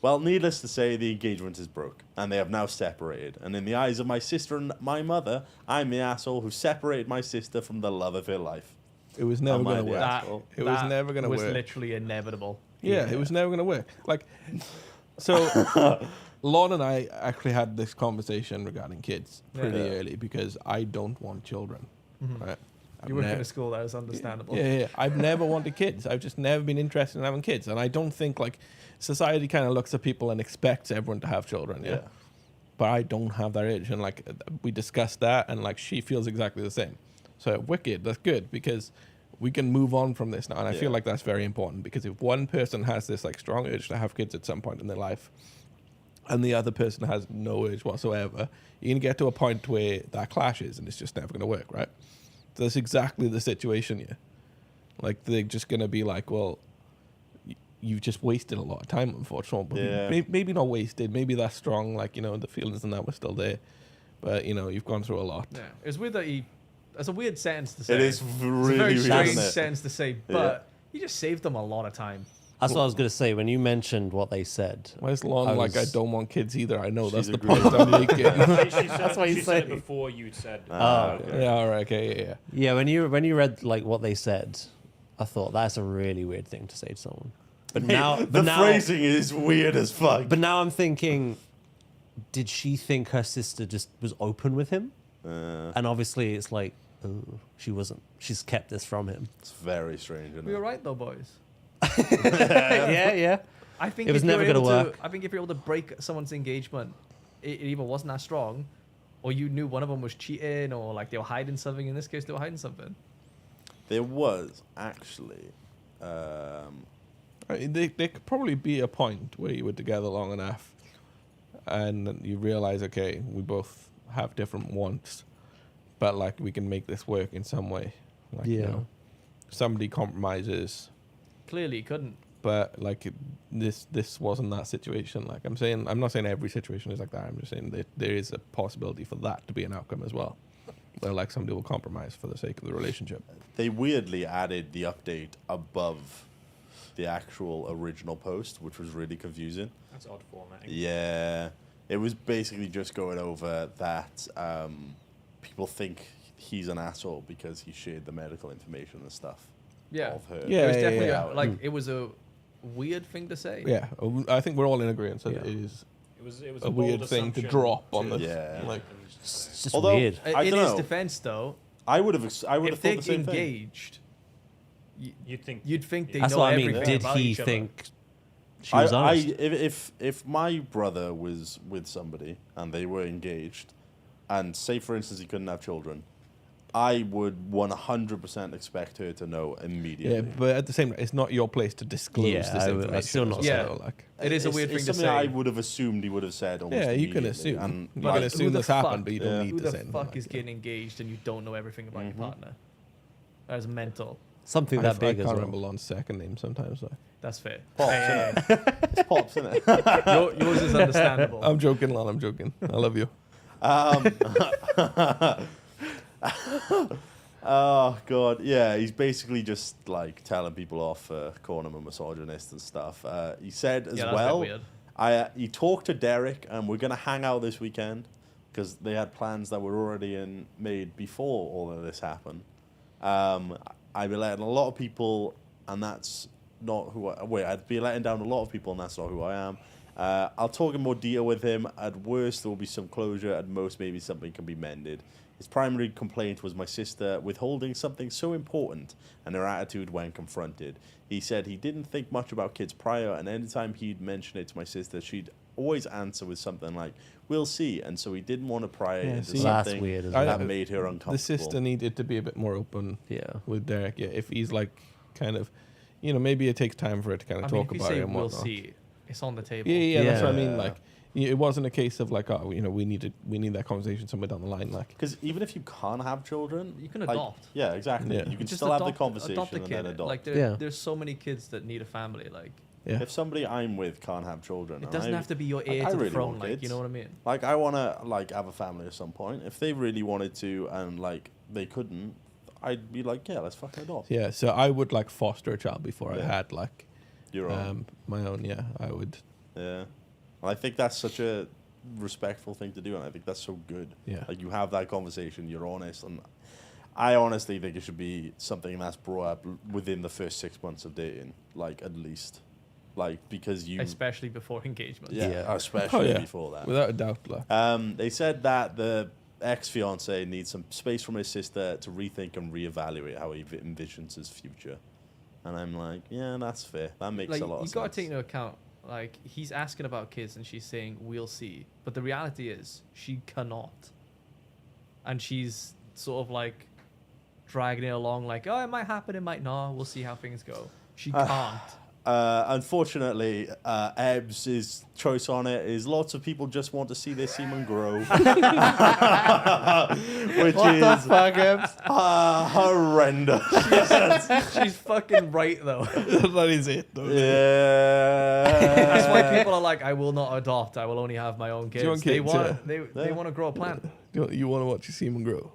Well, needless to say, the engagement is broke, and they have now separated. And in the eyes of my sister and my mother, I'm the asshole who separated my sister from the love of her life. It was never Am I going to the work. asshole? It was never gonna was work. literally inevitable. Yeah, it was never going to work. Like, so Lon and I actually had this conversation regarding kids pretty Yeah. early because I don't want children. Right? You work in a school, that is understandable. Yeah. I've never wanted kids. I've just never been interested in having kids. And I don't think, like, society kind of looks at people and expects everyone to have children. Yeah. But I don't have that urge. And, like, we discussed that, and, like, she feels exactly the same. So, wicked. That's good because we can move on from this now. And I feel like that's very important because if one person has this, like, strong urge to have kids at some point in their life and the other person has no urge whatsoever, you're going to get to a point where that clashes and it's just never going to work, right? So that's exactly the situation here. Like, they're just going to be like, well, you've just wasted a lot of time, unfortunately. Yeah. Maybe not wasted. Maybe that's strong. Like, you know, the feelings and that were still there. But, you know, you've gone through a lot. Yeah. It's weird that that's a weird sentence to say. It is It's really a very weird, strange isn't it? sentence to say, but you just saved them a lot of time. That's what I was going to say when you mentioned what they said. Where's Lon I like, I was- don't want kids either? I know that's She's the agreed. point I'm making. That's what she he's said it saying. before you'd said. Okay. Yeah, all right, okay, yeah. Yeah, when you read like what they said, I thought that's a really weird thing to say to someone. But now, the phrasing is weird as fuck. But now I'm thinking, did she think her sister just was open with him? And obviously, it's like, oh, she wasn't. She's kept this from him. It's very strange. Isn't We were it? right though, boys. Yeah. I think It was if you're never gonna able work. I think if you're able to break someone's engagement, it either wasn't that strong, or you knew one of them was cheating, or like they were hiding something. In this case, they were hiding something. There was actually. I mean, there could probably be a point where you were together long enough and you realize, okay, we both have different wants, but like we can make this work in some way. Like, you Yeah. know, somebody compromises, Clearly, he couldn't. but like this wasn't that situation. Like I'm not saying every situation is like that. I'm just saying that there is a possibility for that to be an outcome as well, where like somebody will compromise for the sake of the relationship. They weirdly added the update above the actual original post, which was really confusing. That's odd formatting. Yeah, it was basically just going over that people think he's an asshole because he shared the medical information and stuff. Yeah. Of her. Yeah, It was definitely yeah. like it was a weird thing to say. Yeah, I think we're all in agreement. So Yeah. it is It was a bold weird thing to assumption drop on the Yeah. like. It's just Although- weird. I In don't his know. defense, though, I would have if thought the they're same thing. engaged, You'd think. you'd think they That's know what I mean. everything Did about he each other. think she was honest? If my brother was with somebody and they were engaged, and say for instance he couldn't have children, I would 100% expect her to know immediately. Yeah, but at the same time, it's not your place to disclose Yeah, this I information. still not as say well, that. like, It is a It's- weird it's thing to something I say. would have assumed he would have said almost yeah, you can immediately. assume. And You But can who assume the this happened, fuck- but you don't Yeah. need Who to the say anything. fuck like is that. getting engaged and you don't know everything about your partner? That is mental. Something I that big can't as well. remember Lon's second name sometimes. Like. That's fair. Pops, Hey, It's pops, isn't it? yours is understandable. I'm joking, Lon. I'm joking. I love you. Oh god, yeah, he's basically just like telling people off for calling him a misogynist and stuff. He said as Yeah, that's a bit well, weird. he talked to Derek, and we're gonna hang out this weekend because they had plans that were already made before all of this happened. I'd be letting a lot of people, and that's not who I. Wait, I'd be letting down a lot of people, and that's not who I am. I'll talk in more detail with him. At worst, there will be some closure. At most, maybe something can be mended. His primary complaint was my sister withholding something so important and her attitude when confronted. He said he didn't think much about kids prior, and anytime he'd mention it to my sister, she'd always answer with something like, "We'll see," and so he didn't want to pry it Yeah, into see, That's something weird as I- that well. made her uncomfortable. The sister needed to be a bit more open Yeah. with Derek. Yeah, if he's like kind of, you know, maybe it takes time for it to kind I of mean, talk if you about say it and we'll whatnot. see, it's on the table. Yeah, that's what I mean. Yeah. Like, it wasn't a case of like, oh, you know, we need that conversation somewhere down the line. Like, Because even if you can't have children, You can like- adopt. Yeah, exactly. Yeah. You can Just still have the adopt- conversation adopt a and kid. then adopt. Like Yeah. there's so many kids that need a family. Like yeah, If somebody I'm with can't have children, it and doesn't I- have to be your like, heir I to the really throne. want Like kids. you know what I mean? Like I want to like have a family at some point. If they really wanted to and like they couldn't, I'd be like, yeah, let's fucking adopt. yeah. So I would like foster a child before I Yeah. had like You're on. my own. Yeah, I would. Yeah. And I think that's such a respectful thing to do, and I think that's so good. Yeah. Like, you have that conversation, you're honest, and I honestly think it should be something that's brought up within the first 6 months of dating, like, at least. Like, because you... Especially before engagement. Yeah, especially before that. Without a doubt. Like. They said that the ex-fiancé needs some space from his sister to rethink and reevaluate how he envisions his future. And I'm like, yeah, that's fair. That makes Like, a lot of you sense. got to take into account, like, he's asking about kids and she's saying, we'll see. But the reality is, she cannot. And she's sort of, like, dragging it along, like, oh, it might happen, it might not. We'll see how things go. She can't. Unfortunately, Ebbs' choice on it is lots of people just want to see their semen grow. Which What the is fuck, Ebbs? horrendous. She's fucking right, though. That is it, though. Yeah. That's why people are like, I will not adopt. I will only have my own kids. you want They kids, want yeah. they want to grow a plant. You want to watch your semen grow.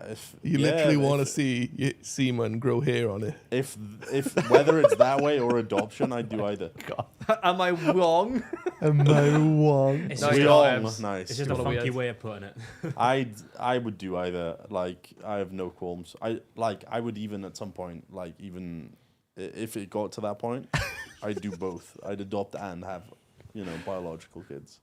If, You yeah, literally want to if- see your semen grow hair on it. If whether it's that way or adoption, I do either. Am I wrong? Am I wrong? It's No, just, you're We not, all Ebbs. nice. it's just It's a all funky weird. way of putting it. I would do either. Like, I have no qualms. I would even at some point, like, even if it got to that point, I'd do both. I'd adopt and have, biological kids.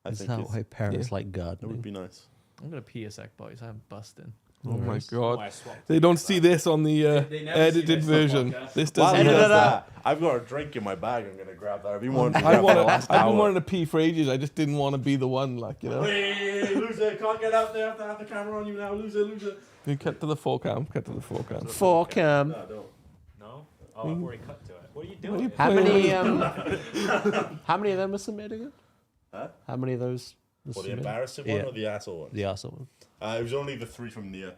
I Is think that why parents yeah. like it would gardening? be nice. I'm gonna pee a sec, boys. I'm busting. Oh my Nice. god. I swapped They don't see this on the They never see edited this on version. podcast. This Well, doesn't edit have that. that. I've got a drink in my bag. I'm gonna grab that. I've been wanting to I grab want for to. the last I've been hour. wanting to pee for ages. I just didn't want to be the one, like, you know. Hey, loser, can't get out there. I have to have the camera on you now. Loser. You cut to the full cam. Cut to the full cam. For Cam. No, don't. No? Oh, I've already cut to it. What are you What are you doing? How playing many? How many of them were submitted again? Huh? How many of those? were What, the submitted? embarrassing Yeah. one or the asshole one? The arsehole one. It was only the 3 from Nia.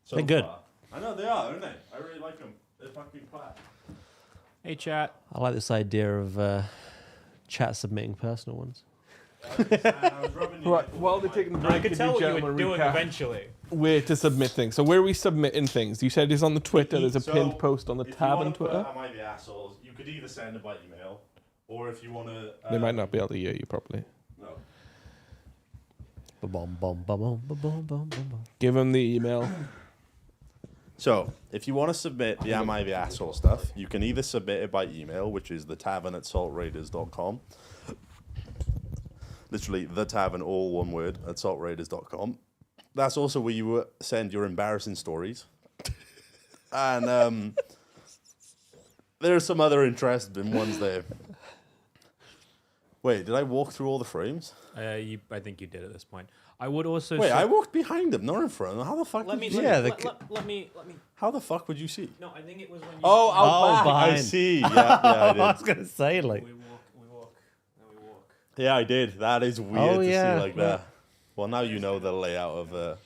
So They're good. far. I know they are, aren't they? I really like them. They're fucking flat. Hey, chat. I like this idea of chat submitting personal ones. Right, while they're taking the break, I could could tell you what you gentlemen were doing recap eventually. where to submit things? So where are we submitting things? You said it's on the Twitter. There's a So, pinned post on the If you Tavern wanna Twitter. Put, am I the assholes? You could either send it by email, or if you want to. They might not be able to hear you properly. No. Ba-bom, bom, ba-bom, ba-bom, bom, bom, bom. Give them the email. So, if you want to submit the Am I the Asshole stuff, you can either submit it by email, which is thetavern@saltraiders.com. Literally, the tavern, all one word, at saltraiders.com. That's also where you send your embarrassing stories. And there are some other interesting ones there. Wait, did I walk through all the frames? I think you did at this point. I would also Wait, say- I walked behind them, not in front. How the fuck Let would me. you Let, see? me, the let me. How the fuck would you see? No, I think it was when you. Oh, out back. I behind. see. Yeah, I did. I was gonna say like. We walk, then we walk. Yeah, I did. That is weird Oh, to yeah. see like that. Well, now you know the layout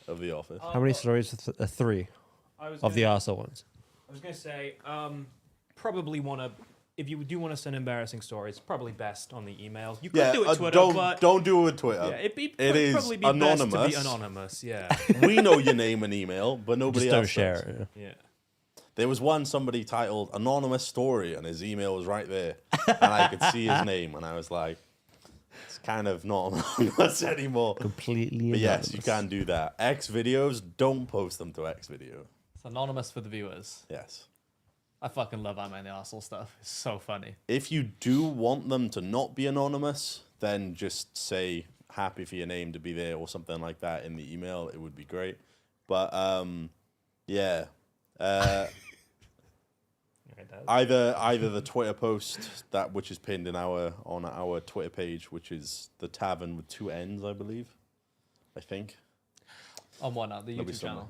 of the office. How many stories? Three I was of the gonna- arsehole ones. I was gonna say, probably want to. If you do want to send embarrassing stories, probably best on the email. You could Yeah, do it Twitter, but don't do it with Twitter. yeah, it'd be It is probably be best to be anonymous. anonymous. Yeah, We know your name and email, but nobody Just don't else share does. it. yeah. There was one somebody titled "Anonymous Story" and his email was right there, and I could see his name, and I was like, "It's kind of not anonymous anymore." Completely. But yes, you anonymous. can do that. X videos, don't post them to X video. It's anonymous for the viewers. Yes. I fucking love Am I the Arsehole stuff. It's so funny. If you do want them to not be anonymous, then just say happy for your name to be there or something like that in the email. It would be great. But yeah, either the Twitter post which is pinned in on our Twitter page, which is the Tavern with 2 N's, I believe. I think. On what now? The There'll be YouTube channel.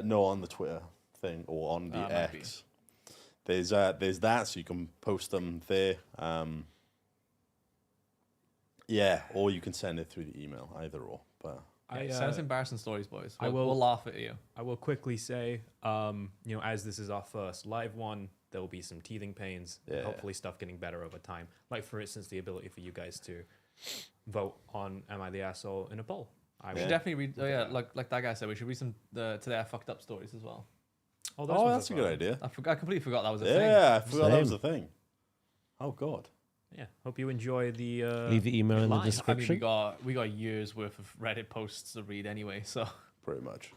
No, on the Twitter thing or on the Might be. X. There's that, so you can post them there. Yeah, or you can send it through the email, either or. But Send us embarrassing stories, boys. I will- We'll laugh at you. I will quickly say, as this is our first live one, there will be some teething pains. And Yeah. hopefully, stuff getting better over time. Like for instance, the ability for you guys to vote on "Am I the Asshole" in a poll. I We should definitely read. Oh yeah, like that guy said, we should read some Today I Fucked Up stories as well. those oh, ones that's as a well. good idea. I completely forgot that was a thing. Yeah, I forgot that was Same. a thing. Oh God. Yeah. Hope you enjoy the. Leave the email in the line. description. We got years worth of Reddit posts to read anyway, so Pretty much.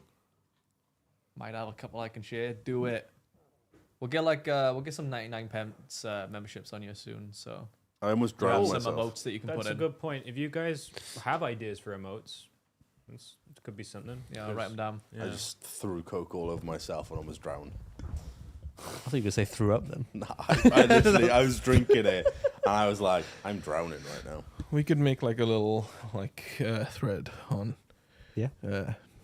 might have a couple I can share. Do it. We'll get some 99 pence memberships on you soon. So I almost grab drowned some myself. emotes that you can That's put a in. good point. If you guys have ideas for emotes, it could be something. Yeah, I'll write them down. I just threw Coke all over myself and almost drowned. I thought you were going to say threw up then. Nah, I literally, I was drinking it and I was like, I'm drowning right now. We could make like a little thread on Yeah.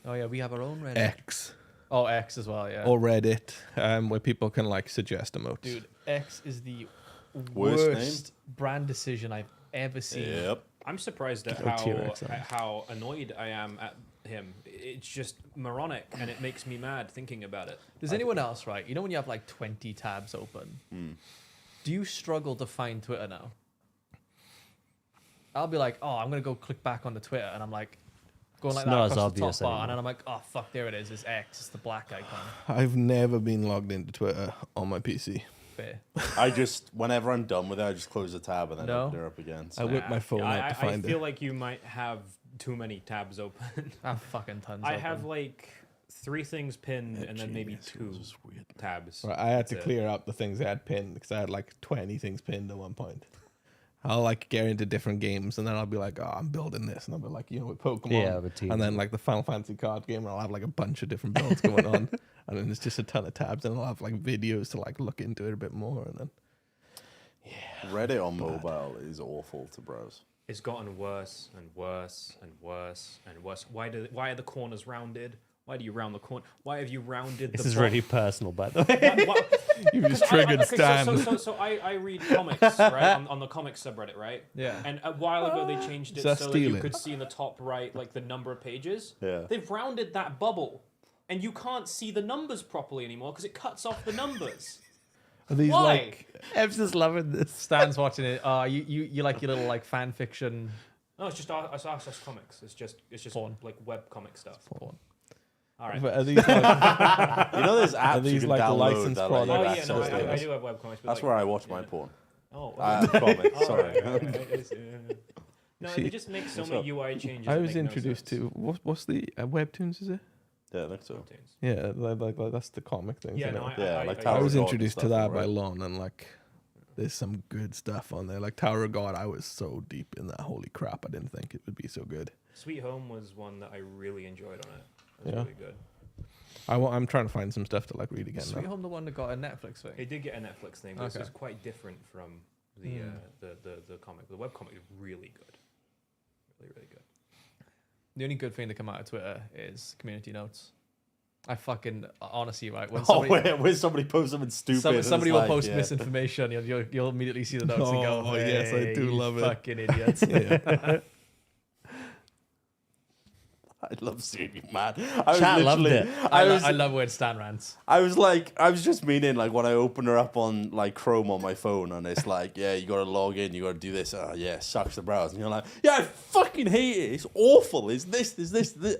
Oh yeah, we have our own Reddit. X Oh, X as well. Yeah. or Reddit, where people can like suggest emotes. Dude, X is the Worst worst brand decision I've ever seen. Yep. I'm surprised at Oh, T-Rex, how annoyed I am at him. It's just moronic, and it makes me mad thinking about it. Does anyone else, right? You know when you have like 20 tabs open, do you struggle to find Twitter now? I'll be like, oh, I'm gonna go click back on the Twitter, and I'm like, going like It's that not as across the top obvious bar, anymore. and then I'm like, oh fuck, there it is. It's X. It's the black icon. I've never been logged into Twitter on my PC. Fair. I just, whenever I'm done with it, I just close the tab and then No. open it up again. I So. whip my phone out to I find feel it. like you might have too many tabs open. I have fucking tons. I open. have like 3 things pinned and then maybe Genius, it 2 was just weird. tabs. Right, I had to That's it. clear out the things I had pinned because I had like 20 things pinned at one point. I'll like get into different games and then I'll be like, oh, I'm building this. And I'll be like, with Pokemon. Yeah, with teams. And then like the Final Fantasy card game, and I'll have like a bunch of different builds going on. And then there's just a ton of tabs and I'll have like videos to like look into it a bit more. And then, Reddit on mobile is awful to browse. It's gotten worse and worse and worse and worse. Why are the corners rounded? Why do you round the corner? Why have you rounded This the is bottom? really personal, by the way. you just triggered Stan. So I read comics, right, on the comics subreddit, right? Yeah. And a while ago they changed it Is that so that you stealing? could see in the top right like the number of pages. Yeah. They've rounded that bubble, and you can't see the numbers properly anymore because it cuts off the numbers. Are these Why? like Ev's just loving this. Stan's watching it. You like your little like fan fiction No, it's just RSS comics. It's just Porn. like web comic stuff. porn. All right. But are these like, You know, there's apps you these can like download licensed that let you Oh products? yeah, access no, I those. do have web comics. But That's like, where I watch my porn. Oh, Comics, all sorry. right, all right. No, See, they just make so what's many up? UI changes. I that was make no introduced sense. to what's the Webtoons, is it? Yeah, I think so. Cartoons. Yeah, like that's the comic thing. Yeah, isn't no, it? Yeah, like I Tower was of God and introduced to stuff, that by right? Lon, and like, there's some good stuff on there. Like Tower of God, I was so deep in that. Holy crap! I didn't think it would be so good. Sweet Home was one that I really enjoyed on it. It was Yeah. really good. I'm trying to find some stuff to like read again Sweet now. Home, the one that got a Netflix thing. It did get a Netflix thing, but Okay. this is quite different from the comic. The web comic is really good. Really, really good. The only good thing to come out of Twitter is community notes. I fucking honestly, right? When Oh, somebody, when somebody posts something stupid. and somebody it's will like, post yeah. misinformation, you'll immediately see the notes and go, Oh, yes, I "Hey, do you love it." fucking idiots." Yeah. I love seeing you mad. I was Chat loved literally- it. I I love when Stan rants. I was just meaning like when I open her up on like Chrome on my phone and it's like, yeah, you gotta log in, you gotta do this. Oh yeah, sucks the browser. And you're like, yeah, I fucking hate it. It's awful. It's this.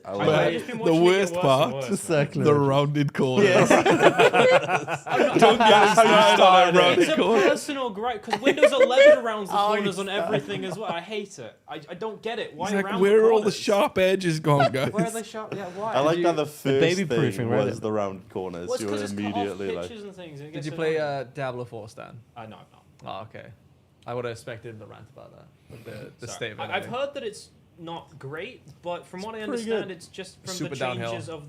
I love I've it. just been the watching it get worst worse and part, worse, Just man. circular. the rounded corners. Don't get me started on it. It's a personal gripe because Windows 11 rounds the corners on everything as well. I hate it. I don't get it. Why It's like, round where the are all the corners? sharp edges gone, guys? Where are they sharp? Yeah, why? I like you- that the first baby thing proofing, was right? the round corners. Well, it's You 'cause were it's cut immediately off like, pictures and things. And it Did gets you play annoying. Diablo 4, Stan? No. Oh, okay. I would have expected him to rant about that. With the Sorry. state of it. I've heard that it's not great, but from what I pretty understand, good. it's just from Super the downhill. changes of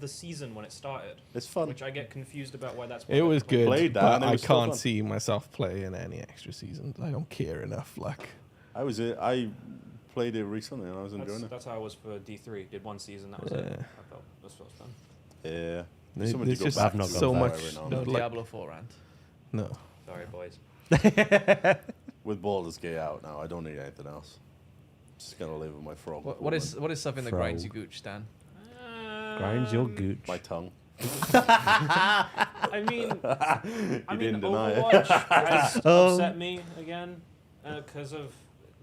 the season when it started, it's fun. which I get confused about why that's. It was good, Played that but and it I was still can't fun. see myself playing any extra seasons. I don't care enough. Like, I played it recently and I was enjoying it. That's how I was for D3. Did one season, that was Yeah. it. I felt that's what was fun. Yeah. There's Something to go just back I've not to gone so back much. every now and No then. like- Diablo 4 rant. No. Sorry, boys. With Baldur's Gate out now, I don't need anything else. Just gonna live with my frog. What is something that grinds you Frog. gooch, Stan? Grinds your gooch. my tongue? I mean, You didn't deny it. Overwatch has upset me again because of.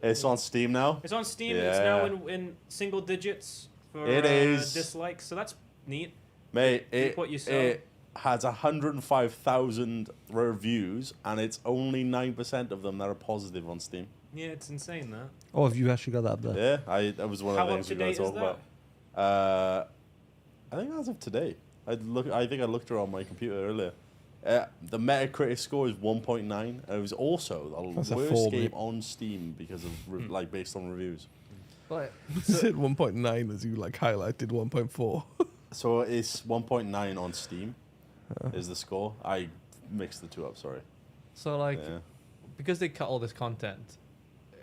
It's on Steam now. It's on Steam. And it's now Yeah. in single digits for It is. dislikes. So that's neat. Mate, Keep what you sell. has 105,000 reviews, and it's only 9% of them that are positive on Steam. Yeah, it's insane that. Oh, have you actually got that up there? Yeah, that was one How of the up things to we were going date to is talk that? about. I think as of today. I think I looked around my computer earlier. The Metacritic score is 1.9, and it was also That's the a worst 4, game mate. on Steam because of like based on reviews. But You said 1.9 as you like highlighted 1.4. So it's 1.9 on Steam is the score. I mixed the two up. Sorry. so like Yeah. because they cut all this content,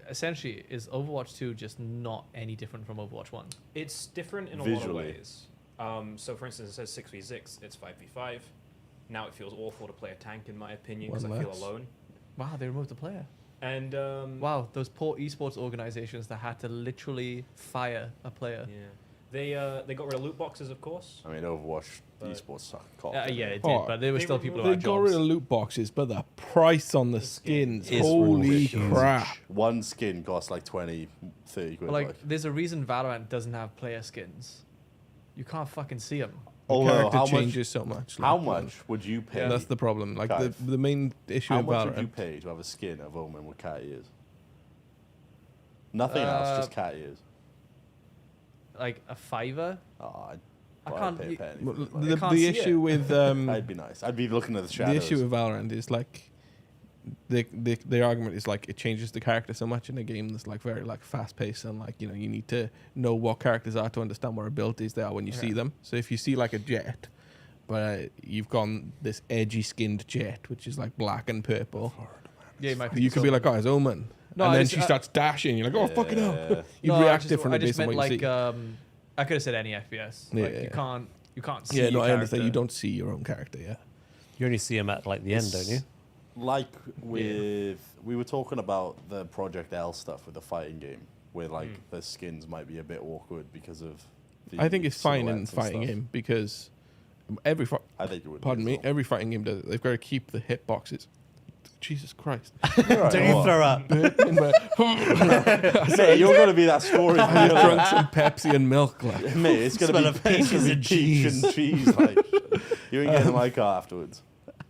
essentially is Overwatch 2 just not any different from Overwatch 1? It's different in a lot of Visually. ways. So, for instance, it says 6v6, it's 5v5. Now it feels awful to play a tank, in my opinion, because One I feel less. alone. Wow, they removed the player. And Wow, those poor esports organizations that had to literally fire a player. yeah, they got rid of loot boxes, of course. I mean, Overwatch But- esports suck. cock, Yeah, didn't it they? did, Oh, but there were they still removed- people They who had got rid jobs. of loot boxes, but the price on the The skins, skins is holy ridiculous. crap. One skin costs like 20, 30 quid. But like, there's a reason Valorant doesn't have player skins. You can't fucking see them. The Although, character how much- changes so much. How like, much would you pay? That's the problem. Like the Guys, main issue How in much would you Valorant. pay to have a skin of Omen with cat ears? Nothing else, just cat ears. Like a $5. Oh, I'd I probably can't. pay a penny. Well, for I The, can't the see issue it. with That'd be nice. I'd be looking at the the shadows. issue with Valorant is like the argument is like it changes the character so much in a game that's like very like fast paced and like you need to know what characters are to understand what abilities they are when you see Okay. them. So if you see like a Jet, but you've gone this edgy skinned Jet which is like black and purple, Yeah, you might. you could be like, oh, it's Omen. No, and I then just- she starts dashing. You're like, oh, fucking hell. Yeah. You No, react I differently just based on meant what like you I could have said any FPS. Like Yeah. you can't see. see. Yeah, no, your I understand. You character. don't see your own character, yeah. You only see them at like the end, don't you? Like with we were talking about the Project L stuff with the fighting game, where like the skins might be a bit awkward because of. The I think it's fine in silhouettes and fighting stuff. game because every I think it would. pardon be me, as well. every fighting game does it. They've got to keep the hitboxes. Jesus Christ. You're Don't you right, throw up? Mate, you're gonna be that story. I just drunk some Pepsi and milk. Like. Mate, it's gonna Smell be of peaches and cheese. and cheese. Like you ain't getting in my car afterwards.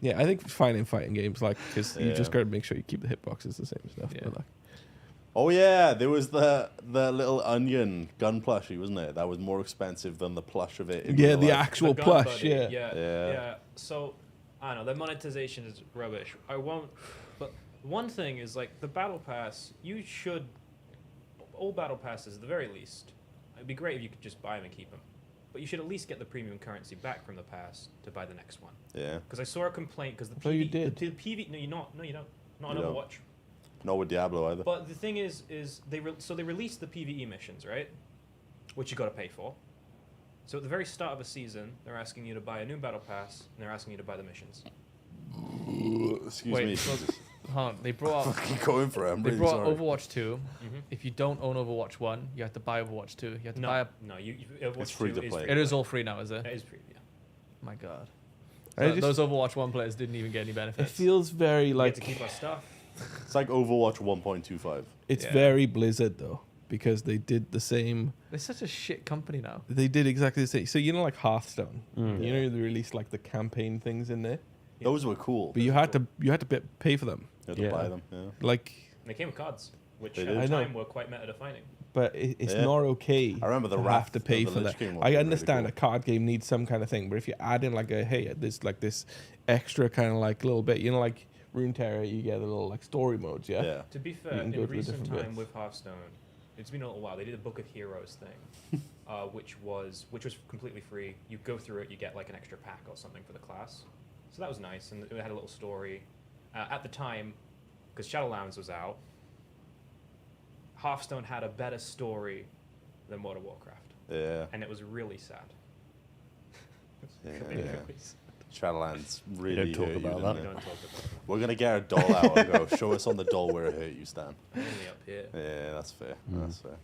Yeah, I think it's fine in fighting games, like because you just Yeah. got to make sure you keep the hitboxes the same stuff. Yeah. But, like, Oh yeah, there was the little onion gun plushie, wasn't it? That was more expensive than the plush of it. In yeah, real the life. actual The gun plush. buddy, Yeah. Yeah. So, I don't know. Their monetization is rubbish. I won't. But one thing is like the battle pass. You should. All battle passes, at the very least. It'd be great if you could just buy them and keep them. But you should at least get the premium currency back from the pass to buy the next one. Yeah. Because I saw a complaint because the I thought you PV, did. The PV. No, you're not. No, you don't. Not on You don't. Overwatch. Not with Diablo either. But the thing is they they released the PVE missions, right? Which you got to pay for. So at the very start of a season, they're asking you to buy a new battle pass, and they're asking you to buy the missions. Excuse Wait, me. so- Hold on, they brought out, Fucking going for it. I'm they really brought sorry. Overwatch 2. Mm-hmm. If you don't own Overwatch 1, you have to buy Overwatch 2. You have to buy No, a. no, Overwatch It's free 2 to is play. free It to is play. all free now, is it? It is free, yeah. My God. I So just- those Overwatch 1 players didn't even get any It benefits. feels very We like get to keep our stuff. It's like Overwatch 1.25. it's Yeah. very Blizzard though because they did the same. They're such a shit company now. They did exactly the same. So like Hearthstone. Mm. You know they released like the campaign things in there, Yeah. Those were cool. but you had to pay for them. You had to Yeah. buy them. Yeah. Like, And they came with cards, which They at did. the I know. time were quite meta defining. but it's Yeah. not okay. I remember the to Wrath have to pay of the for Lich that. King one I was really understand cool. a card game needs some kind of thing, but if you add in like there's like this extra kind of like little bit, like Runeterra, you get a little like story modes, yeah. Yeah. To be You fair, can in go to the recent different time bits. with Hearthstone, it's been a little while. They did a Book of Heroes thing, which was completely free. You go through it, you get like an extra pack or something for the class. So that was nice, and it had a little story. At the time, because Shadowlands was out, Hearthstone had a better story than World of Warcraft, Yeah. and it was really sad. Yeah. Really Yeah. sad. Shadowlands really talk hurt about you, that. didn't We it? don't talk about it. We're gonna get a doll out and go. Show us on the doll where it hurt you, Stan. Only up here. Yeah, that's fair. That's fair.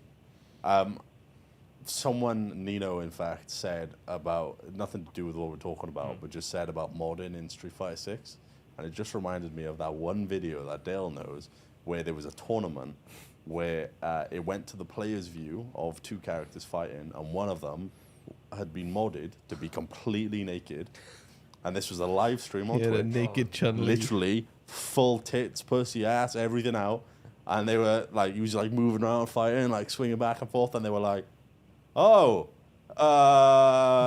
Someone, Nino, in fact, said about nothing to do with what we're talking about, but just said about modding in Street Fighter 6, and it just reminded me of that one video that Dale knows, where there was a tournament where it went to the player's view of two characters fighting, and one of them had been modded to be completely naked, And this was a live stream on Yeah, the Twitch. naked Chun-Li. Literally full tits, pussy, ass, everything out. And they were like, he was like moving around, fighting, like swinging back and forth. And they were like, oh,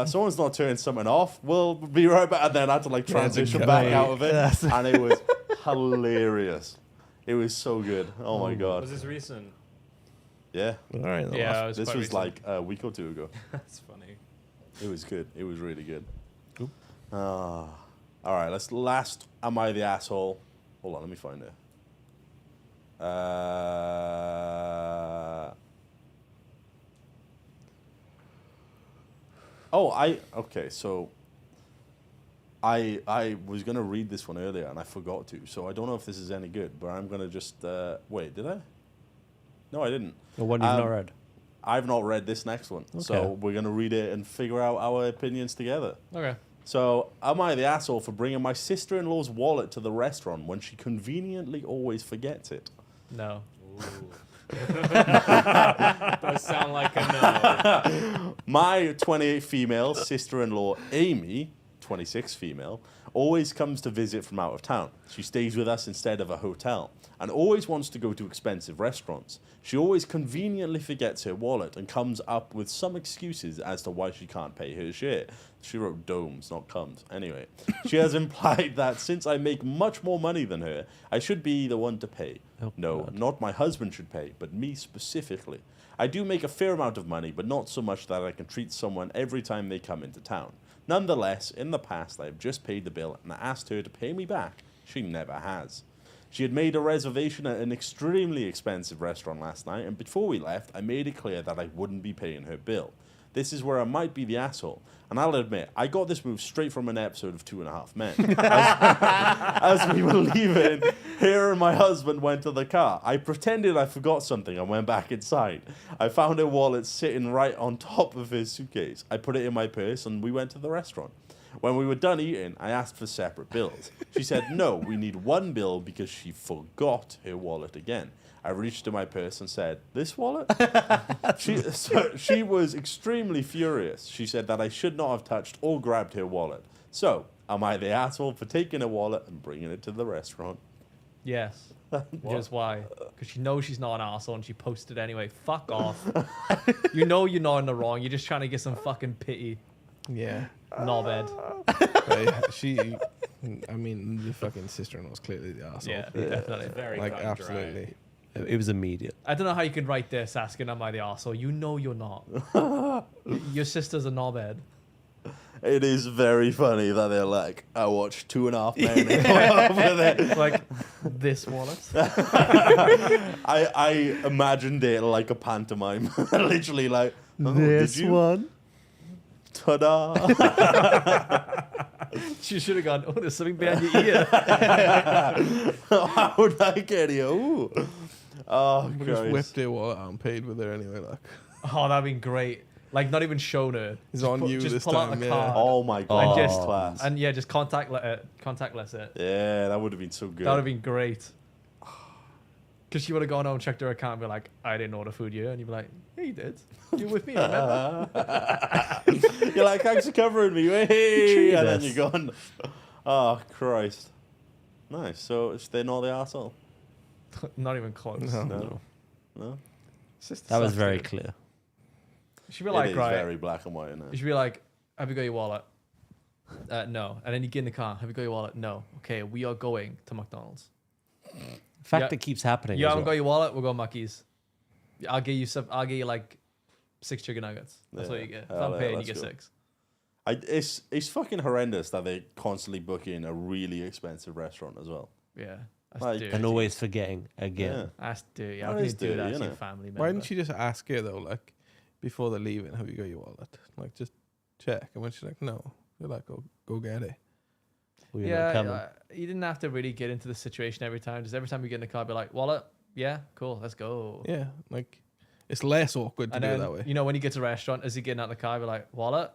someone's not turning something off. We'll be right back. And then I had to like transition back out of it. And it was hilarious. It was so good. Oh my God. Was this recent? Yeah. All right. Yeah, it was This quite was recent. like a week or two ago. That's funny. It was good. It was really good. Cool. All right. Last. Am I the asshole? Hold on. Let me find it. Okay. So I was gonna read this one earlier and I forgot to. So I don't know if this is any good, but I'm gonna just wait. Did I? No, I didn't. The one you've not read. I've not read this next one, so we're gonna read it and figure out our opinions together. Okay. So, am I the asshole for bringing my sister-in-law's wallet to the restaurant when she conveniently always forgets it? No. Does sound like a no. My 28 female sister-in-law, Amy, 26 female, always comes to visit from out of town. She stays with us instead of a hotel and always wants to go to expensive restaurants. She always conveniently forgets her wallet and comes up with some excuses as to why she can't pay her share. She wrote domes, not cums. Anyway, she has implied that since I make much more money than her, I should be the one to pay. Oh, No, God. not my husband should pay, but me specifically. I do make a fair amount of money, but not so much that I can treat someone every time they come into town. Nonetheless, in the past, I have just paid the bill and asked her to pay me back. She never has. She had made a reservation at an extremely expensive restaurant last night, and before we left, I made it clear that I wouldn't be paying her bill. This is where I might be the asshole. And I'll admit, I got this move straight from an episode of 2.5 Men. As we were leaving, her and my husband went to the car. I pretended I forgot something and went back inside. I found her wallet sitting right on top of his suitcase. I put it in my purse and we went to the restaurant. When we were done eating, I asked for separate bills. She said, no, we need one bill because she forgot her wallet again. I reached to my purse and said, this wallet? She was extremely furious. She said that I should not have touched or grabbed her wallet. So, am I the asshole for taking her wallet and bringing it to the restaurant? Yes. Here's why. Because she knows she's not an asshole and she posted anyway. Fuck off. You know you're not in the wrong. You're just trying to get some fucking pity. Yeah. Knobhead. I mean, the fucking sister-in-law's clearly the asshole. Yeah, definitely. Very Like, cut and dry. absolutely. It was immediate. I don't know how you can write this asking, am I the asshole? You know you're not. Your sister's a knobhead. It is very funny that they're like, I watched 2.5 Men and come up with it. It's like, this wallet? I imagined it like a pantomime. Literally like, oh, This did you? one? Ta-da. She should have gone, oh, there's something behind your ear. How would I get you? Ooh. Oh, We just Christ. whipped her wallet out and paid with her anyway. Like, Oh, that'd been great. Like, not even shown her. it's Just on put- you just this pull out time. the Yeah. card. Oh my And God. just- Class. And yeah, just contactless it. Yeah, that would have been so good. That would have been great. Because she would have gone home, checked her account, and be like, I didn't order food here. And you'd be like, yeah, you did. You were with me, remember? You're like, thanks for covering me. Hey, treated and then us. you're gone. Oh, Christ. Nice. So they're not the arsehole? Not even close. No. No. No? Sister That was sucks, very dude. clear. You should be It like, is right. very black and white, isn't You it? should be like, have you got your wallet? No. And then you get in the car. Have you got your wallet? No. Okay, we are going to McDonald's. The fact Yeah. it keeps happening. You as haven't got well. your wallet? We'll go Muckies. I'll get you some. I'll get you like 6 chicken nuggets. That's Yeah. what you get. If Hell I'm yeah, paying, you let's get go. 6. It's fucking horrendous that they constantly book in a really expensive restaurant as well. Yeah. That's Like- dirty. And always forgetting again. Yeah. That's dirty. That How can you is do dirty, that to innit? your family member? Why didn't you just ask her though, like before they're leaving, have you got your wallet? Like just check. And when she's like, no, you're like, go get it. Well, you're not coming. you didn't have to really get into the situation every time. Just every time you get in the car, be like, wallet? Yeah, cool, let's go. Yeah, like it's less awkward to And do it then, that way. you know, when you get to a restaurant, as you getting out of the car, be like, wallet?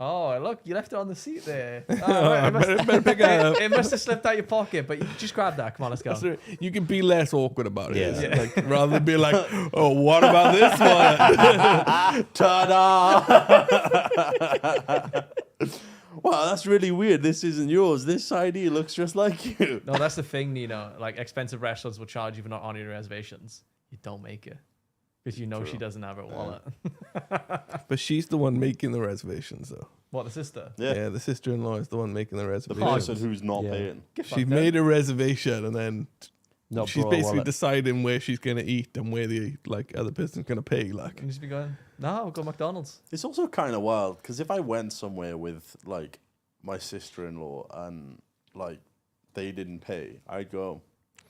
Oh, look, you left it on the seat there. Oh, right, it, must, Better pick it up. it must have slipped out your pocket, but you just grab that. Come on, let's go. So you can be less awkward about it. Yeah. Yeah. Like rather than be like, oh, what about this one? Ta-da! wow, that's really weird. This isn't yours. This ID looks just like you. No, that's the thing, Nino. Like expensive restaurants will charge you for not honoring your reservations. You don't make it because you know she True. doesn't have her wallet. But she's the one making the reservations, though. What, the sister? Yeah. The sister-in-law is the one making the The reservations. person who's not Yeah. paying. She made a reservation, and then Not she's brought a basically wallet. deciding where she's gonna eat and where the other person's gonna pay. Like, You just be going, no, we'll go McDonald's. It's also kind of wild because if I went somewhere with like my sister-in-law and like they didn't pay, I'd go,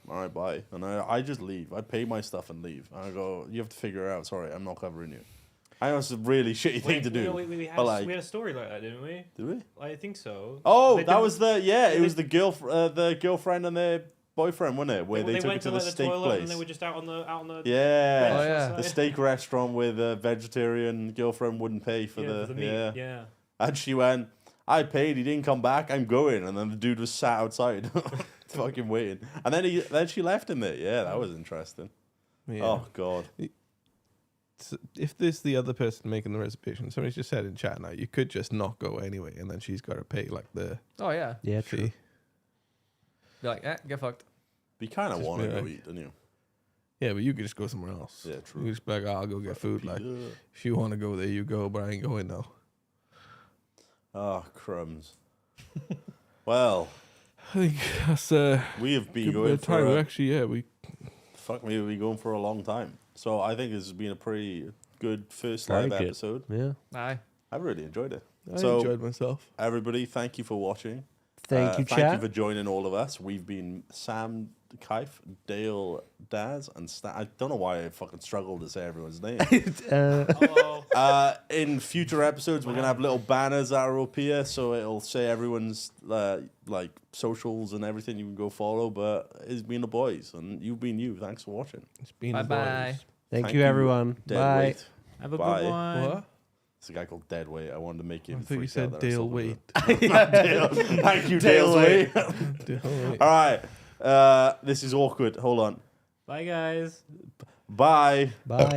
all right, bye, and I just leave. I'd pay my stuff and leave. And I go, you have to figure it out. Sorry, I'm not covering you. I know it's a really shitty thing to do. We had, but like, we had a story like that, didn't we? did we? I think so. Oh, They that did- was it they- was the girlfriend and their boyfriend, wasn't it? Where they took went it to the like, steak toilet place. and they were just out on the Yeah. Oh, yeah. The steak restaurant where the vegetarian girlfriend wouldn't pay for the meat. yeah. Yeah. And she went, I paid, he didn't come back, I'm going. And then the dude was sat outside, fucking waiting. And then she left him there. Yeah, that was interesting. yeah. Oh, God. So if there's the other person making the reservation, somebody's just said in chat now, you could just not go anyway, and then she's got to pay like the Oh, yeah. Yeah, true. fee. Be like, get fucked. You kind of Just want to be go like- eat, don't you? Yeah, but you could just go somewhere else. Yeah, You true. could just be like, oh, I'll go get food. Like, Yeah. if you want to go there, you go, but I ain't going now. Oh, crumbs. Well, I think that's we have been good bit going of time. for Actually, yeah, we we've been going for a long time. So I think this has been a pretty good first Very live good. episode. Yeah. Aye. I've really enjoyed it. I So- enjoyed myself. Everybody, thank you for watching. Thank you, Thank you chat. for joining all of us. We've been Sam, Kaif, Dale, Daz, and I don't know why I fucking struggled to say everyone's name. Oh, In future episodes, we're gonna have little banners that are up here, so it'll say everyone's like socials and everything. You can go follow. But it's been the boys, and you've been you. Thanks for watching. It's been Bye the bye. boys. Thank you, everyone. Dead Bye. Weight. have a Bye. good one. What? It's a guy called Dead Weight. I wanted to make I him. thought you freak said out that I Dale said Wait. Dale. Thank you, Dale Weight. Dale Wait. All right. This is awkward. Hold on. Bye, guys. Bye. Bye.